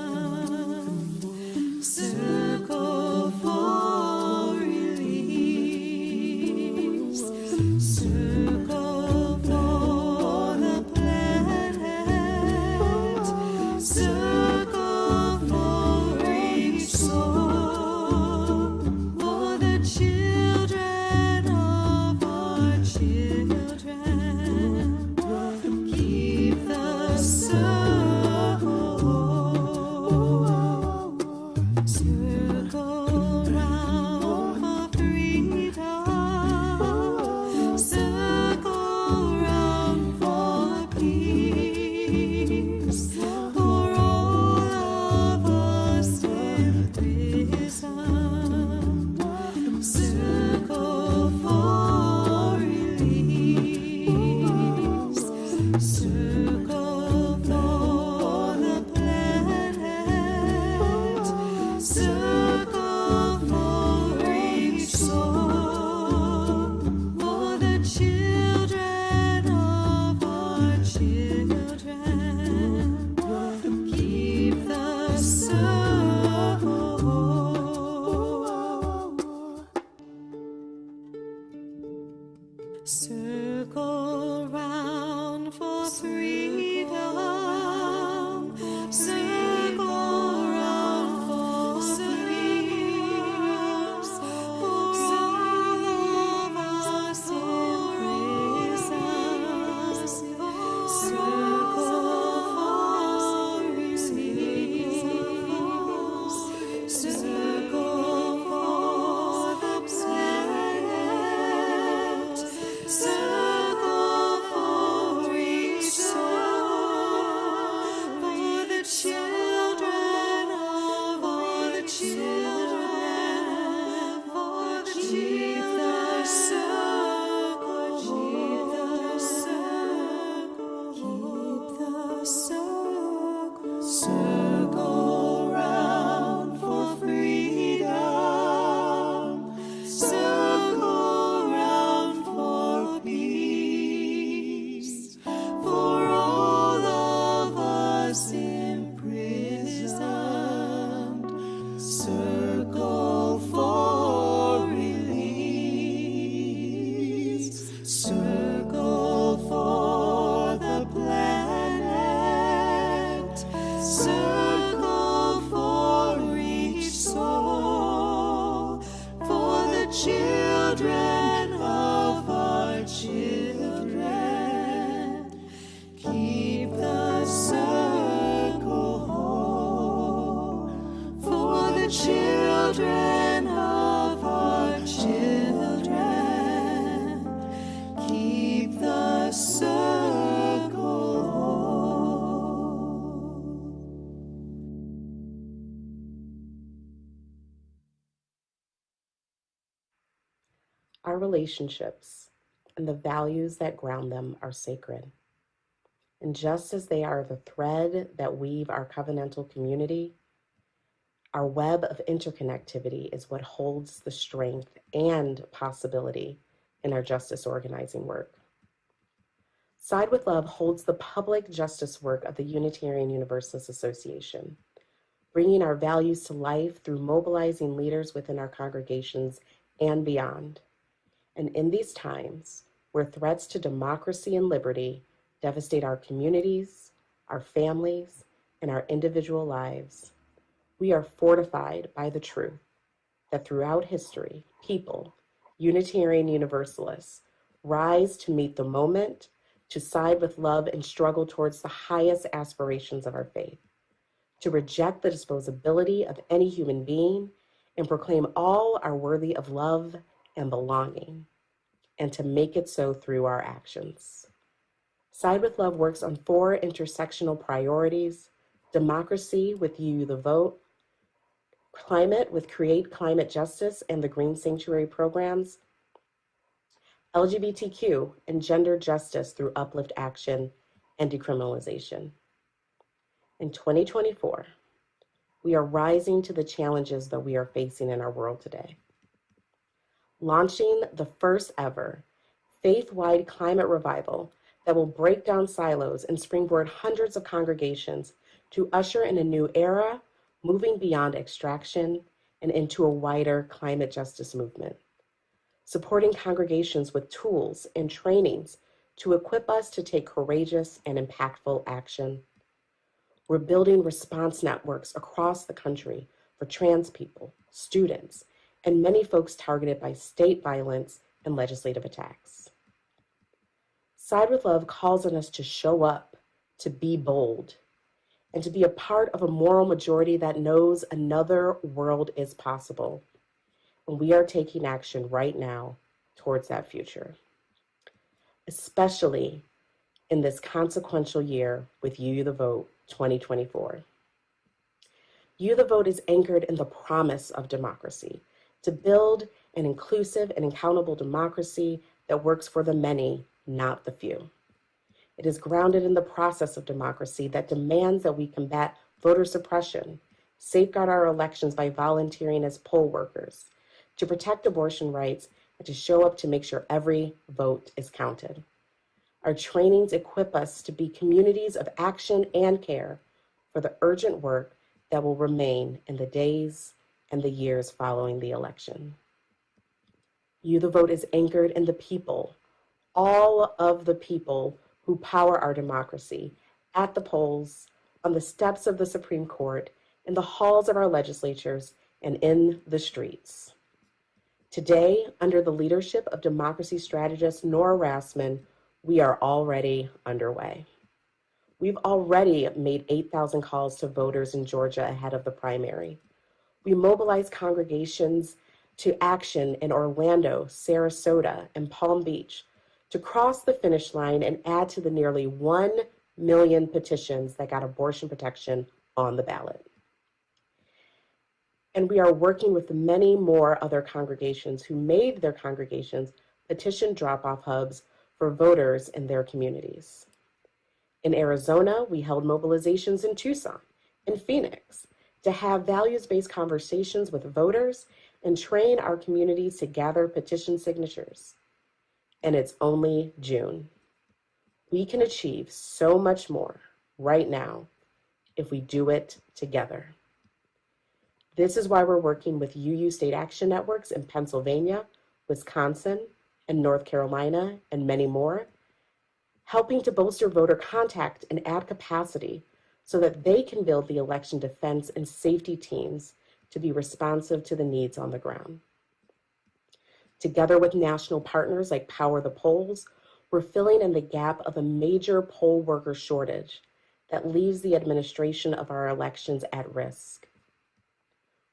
Speaker 9: Circle for release. Circle for the planet. Circle for each soul. For the children of our children. Keep the circle whole. Circle round for freedom. Circle round for peace. For all of us in prison. Circle for release. Circle for the planet. Circle for each soul. For the children of our children. Keep the circle whole. Circle round for freedom. Circle round for peace. For all of us in prison. Circle children of our children. Keep the circle whole for the children of our children. Keep the circle whole.
Speaker 15: Our relationships and the values that ground them are sacred. And just as they are the thread that weave our covenantal community, our web of interconnectivity is what holds the strength and possibility in our justice organizing work. Side with Love holds the public justice work of the Unitarian Universalist Association, bringing our values to life through mobilizing leaders within our congregations and beyond. And in these times, where threats to democracy and liberty devastate our communities, our families, and our individual lives, we are fortified by the truth that throughout history, people, Unitarian Universalists, rise to meet the moment, to side with love and struggle towards the highest aspirations of our faith, to reject the disposability of any human being and proclaim all are worthy of love and belonging, and to make it so through our actions. Side with Love works on 4 intersectional priorities: democracy with UU the Vote, climate with Create Climate Justice and the Green Sanctuary programs, LGBTQ and gender justice through Uplift Action and decriminalization. In 2024, we are rising to the challenges that we are facing in our world today. Launching the first ever faith-wide climate revival that will break down silos and springboard hundreds of congregations to usher in a new era, moving beyond extraction and into a wider climate justice movement. Supporting congregations with tools and trainings to equip us to take courageous and impactful action. We're building response networks across the country for trans people, students, and many folks targeted by state violence and legislative attacks. Side with Love calls on us to show up, to be bold, and to be a part of a moral majority that knows another world is possible. And we are taking action right now towards that future, especially in this consequential year with UU the Vote 2024. UU the Vote is anchored in the promise of democracy, to build an inclusive and accountable democracy that works for the many, not the few. It is grounded in the process of democracy that demands that we combat voter suppression, safeguard our elections by volunteering as poll workers, to protect abortion rights, and to show up to make sure every vote is counted. Our trainings equip us to be communities of action and care for the urgent work that will remain in the days and the years following the election. UU the Vote is anchored in the people, all of the people who power our democracy, at the polls, on the steps of the Supreme Court, in the halls of our legislatures, and in the streets. Today, under the leadership of democracy strategist Nora Rassman, we are already underway. We've already made 8,000 calls to voters in Georgia ahead of the primary. We mobilized congregations to action in Orlando, Sarasota, and Palm Beach to cross the finish line and add to the nearly 1 million petitions that got abortion protection on the ballot. And we are working with many more other congregations who made their congregations petition drop-off hubs for voters in their communities. In Arizona, we held mobilizations in Tucson and Phoenix to have values-based conversations with voters and train our communities to gather petition signatures. And it's only June. We can achieve so much more right now if we do it together. This is why we're working with UU state action networks in Pennsylvania, Wisconsin, and North Carolina, and many more, helping to bolster voter contact and add capacity so that they can build the election defense and safety teams to be responsive to the needs on the ground. Together with national partners like Power the Polls, we're filling in the gap of a major poll worker shortage that leaves the administration of our elections at risk.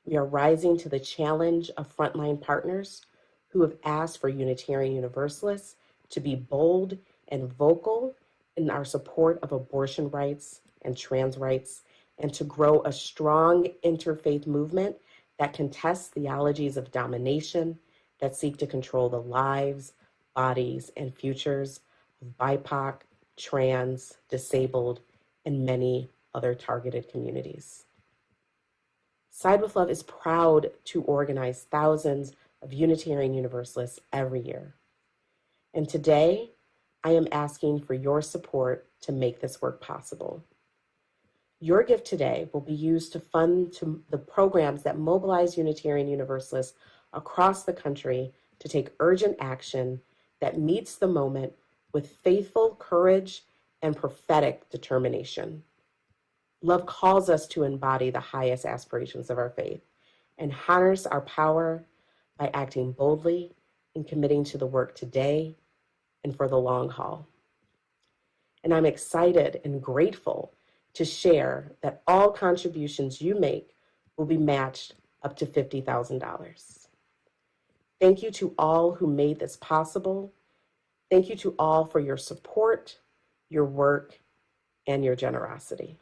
Speaker 15: We are rising to the challenge of frontline partners who have asked for Unitarian Universalists to be bold and vocal in our support of abortion rights and trans rights, and to grow a strong interfaith movement that contests theologies of domination that seek to control the lives, bodies, and futures of BIPOC, trans, disabled, and many other targeted communities. Side with Love is proud to organize thousands of Unitarian Universalists every year. And today, I am asking for your support to make this work possible. Your gift today will be used to fund the programs that mobilize Unitarian Universalists across the country to take urgent action that meets the moment with faithful courage and prophetic determination. Love calls us to embody the highest aspirations of our faith and harness our power by acting boldly and committing to the work today and for the long haul. And I'm excited and grateful to share that all contributions you make will be matched up to $50,000. Thank you to all who made this possible. Thank you to all for your support, your work, and your generosity.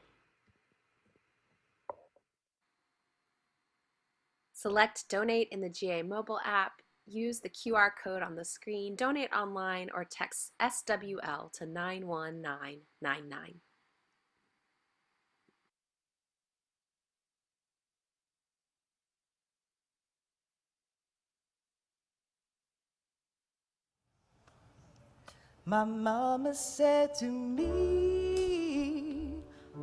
Speaker 16: Select Donate in the GA mobile app, use the QR code on the screen, donate online, or text SWL to 91999.
Speaker 17: My mama said to me,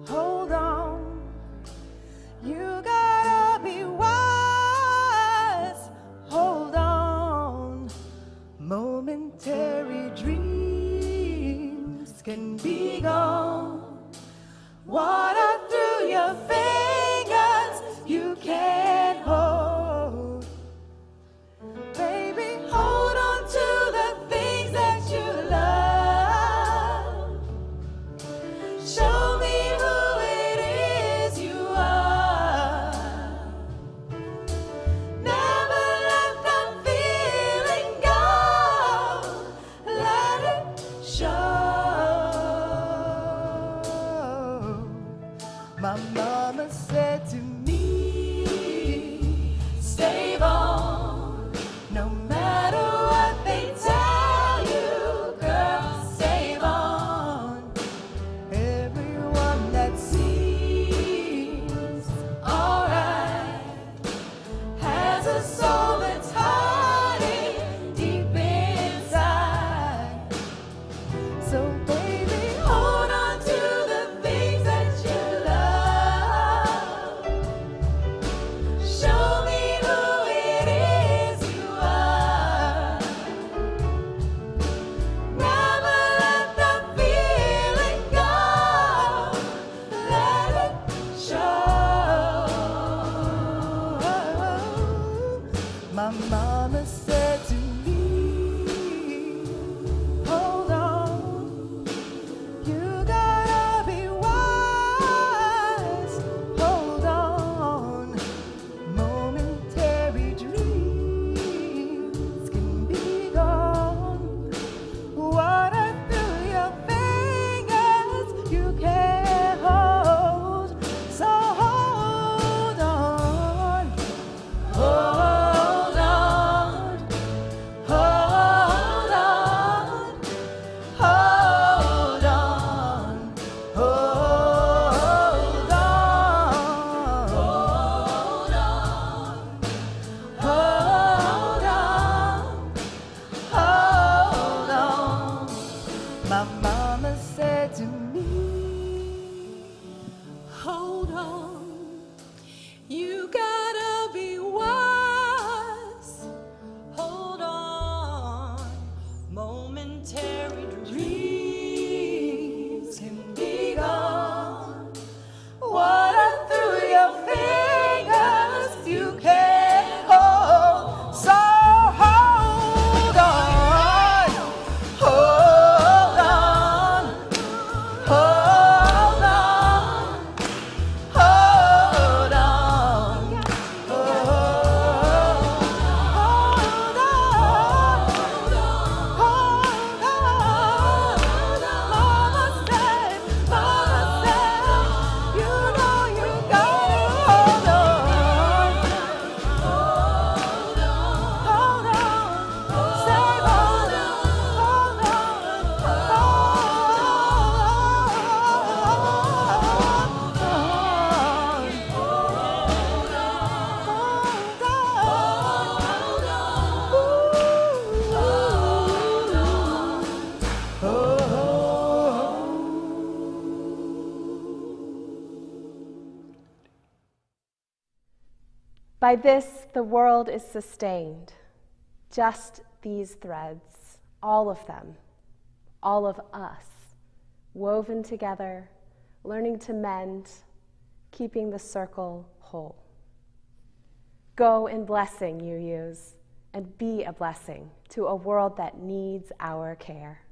Speaker 17: hold on, you gotta be wise, hold on. Momentary dreams can be gone. Water through your fingers you can't hold. Baby, hold on to the things that you love. Show me who it is you are. Never let that feeling go. Let it show. My mama said to me, stay on, no matter what they tell you, girl, save on. Everyone that seems alright has a soul that's hurting deep inside. So baby, hold on to the things that you love. Show me who it is you are. Never let the feeling go. Let it show. My mama said to me, hold on, you gotta be wise, hold on. Momentary dreams can be gone. Water through your fingers you can't hold. So hold on, hold on.
Speaker 3: By this, the world is sustained. Just these threads, all of them, all of us, woven together, learning to mend, keeping the circle whole. Go in blessing, UUs, and be a blessing to a world that needs our care.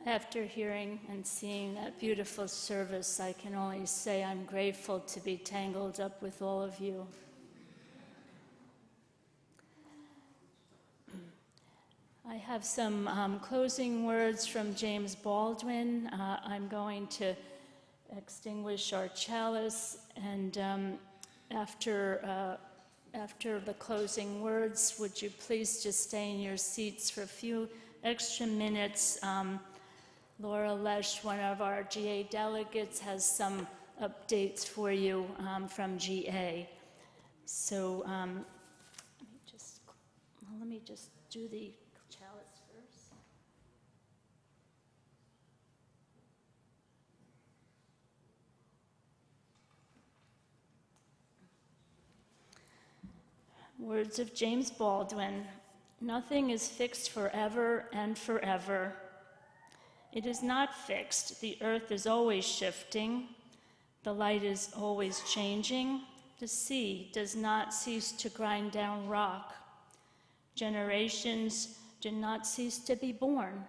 Speaker 1: After hearing and seeing that beautiful service, I can only say I'm grateful to be tangled up with all of you. I have some closing words from James Baldwin. I'm going to extinguish our chalice, and after the closing words, would you please just stay in your seats for a few extra minutes? Laura Lesh, one of our GA delegates, has some updates for you from GA. So let me just do the chalice first. Words of James Baldwin: nothing is fixed forever and forever. It is not fixed. The earth is always shifting. The light is always changing. The sea does not cease to grind down rock. Generations do not cease to be born.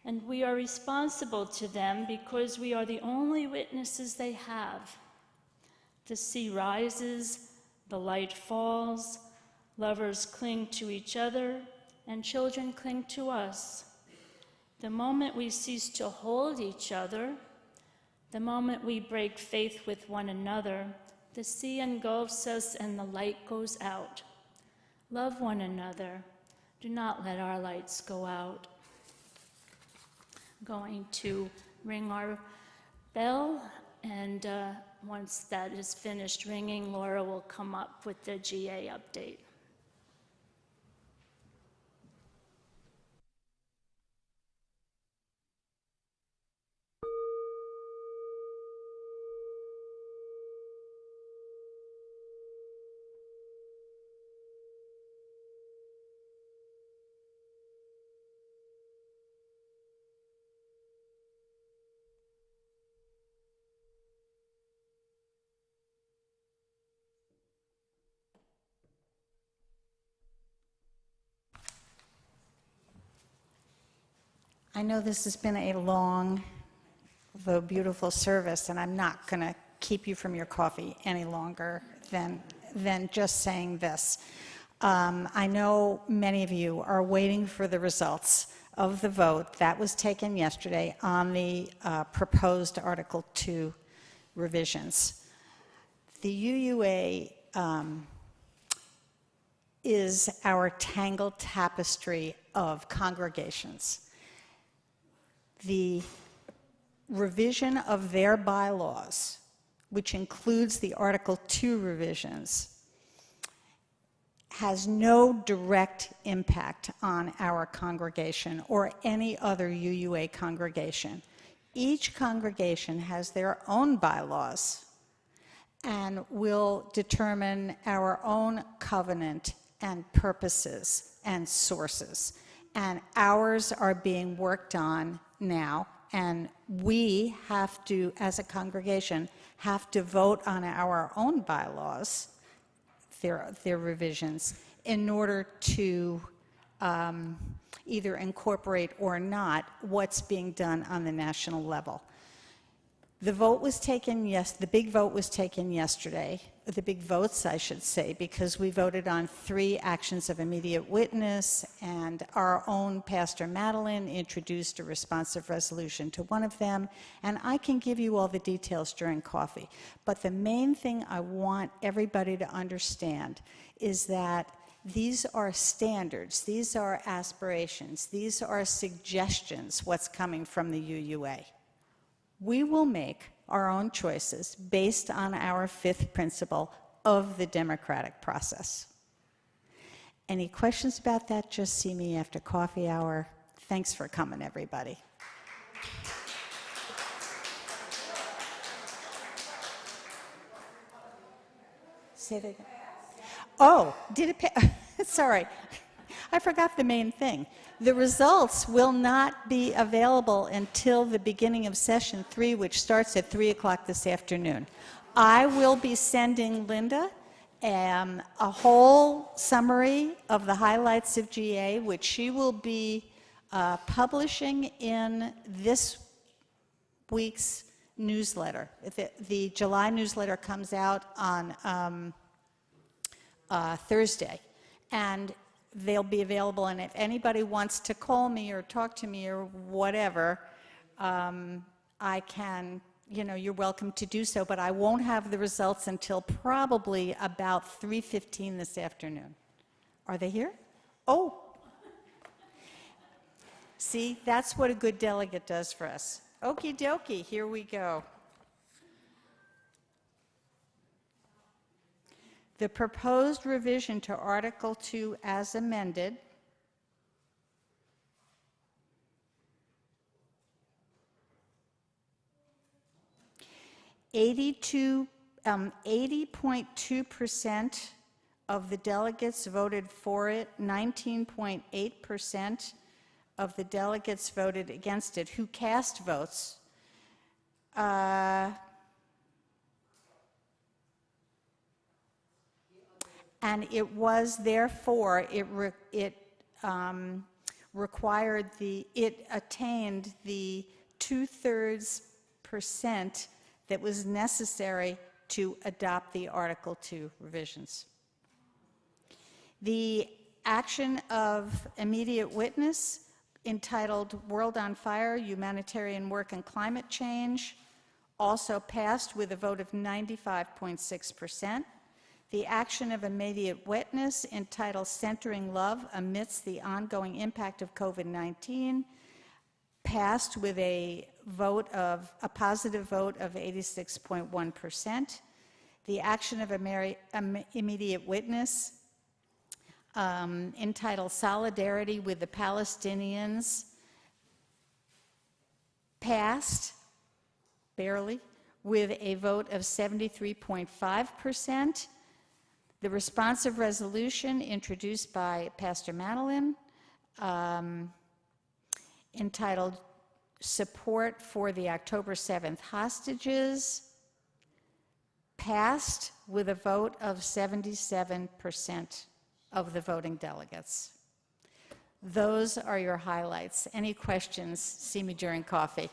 Speaker 1: And we are responsible to them because we are the only witnesses they have. The sea rises, the light falls, lovers cling to each other, and children cling to us. The moment we cease to hold each other, the moment we break faith with one another, the sea engulfs us and the light goes out. Love one another. Do not let our lights go out. I'm going to ring our bell, and once that is finished ringing, Laura will come up with the GA update.
Speaker 18: I know this has been a long, though beautiful service, and I'm not going to keep you from your coffee any longer than just saying this. I know many of you are waiting for the results of the vote that was taken yesterday on the proposed Article 2 revisions. The UUA is our tangled tapestry of congregations. The revision of their bylaws, which includes the Article 2 revisions, has no direct impact on our congregation or any other UUA congregation. Each congregation has their own bylaws and will determine our own covenant and purposes and sources. And ours are being worked on now, and we have to, as a congregation, have to vote on our own bylaws, their revisions, in order to either incorporate or not what's being done on the national level. The vote was taken, the big vote was taken yesterday, the big votes, I should say, because we voted on 3 actions of immediate witness, and our own Pastor Madeline introduced a responsive resolution to one of them, and I can give you all the details during coffee. But the main thing I want everybody to understand is that these are standards, these are aspirations, these are suggestions, what's coming from the UUA. We will make our own choices based on our 5th principle of the democratic process. Any questions about that? Just see me after coffee hour. Thanks for coming, everybody. Say that again. Oh, did it pass? Sorry. I forgot the main thing. The results will not be available until the beginning of session 3, which starts at 3 o'clock this afternoon. I will be sending Linda a whole summary of the highlights of GA, which she will be publishing in this week's newsletter. The July newsletter comes out on Thursday, and they'll be available, and if anybody wants to call me or talk to me or whatever, I can, you're welcome to do so, but I won't have the results until probably about 3:15 this afternoon. Are they here? Oh. See, that's what a good delegate does for us. Okie dokie, here we go. The proposed revision to Article 2 as amended (80.2% of the delegates voted for it, 19.8% of the delegates voted against it. Who cast votes? And it was therefore, it attained the 2/3% that was necessary to adopt the Article 2 revisions. The action of immediate witness, entitled World on Fire, Humanitarian Work and Climate Change, also passed with a vote of 95.6%. The action of immediate witness, entitled Centering Love Amidst the Ongoing Impact of COVID-19, passed with a positive vote of 86.1%. The action of immediate witness, entitled Solidarity with the Palestinians, passed, barely, with a vote of 73.5%. The responsive resolution introduced by Pastor Madeline, entitled Support for the October 7th Hostages, passed with a vote of 77% of the voting delegates. Those are your highlights. Any questions? See me during coffee.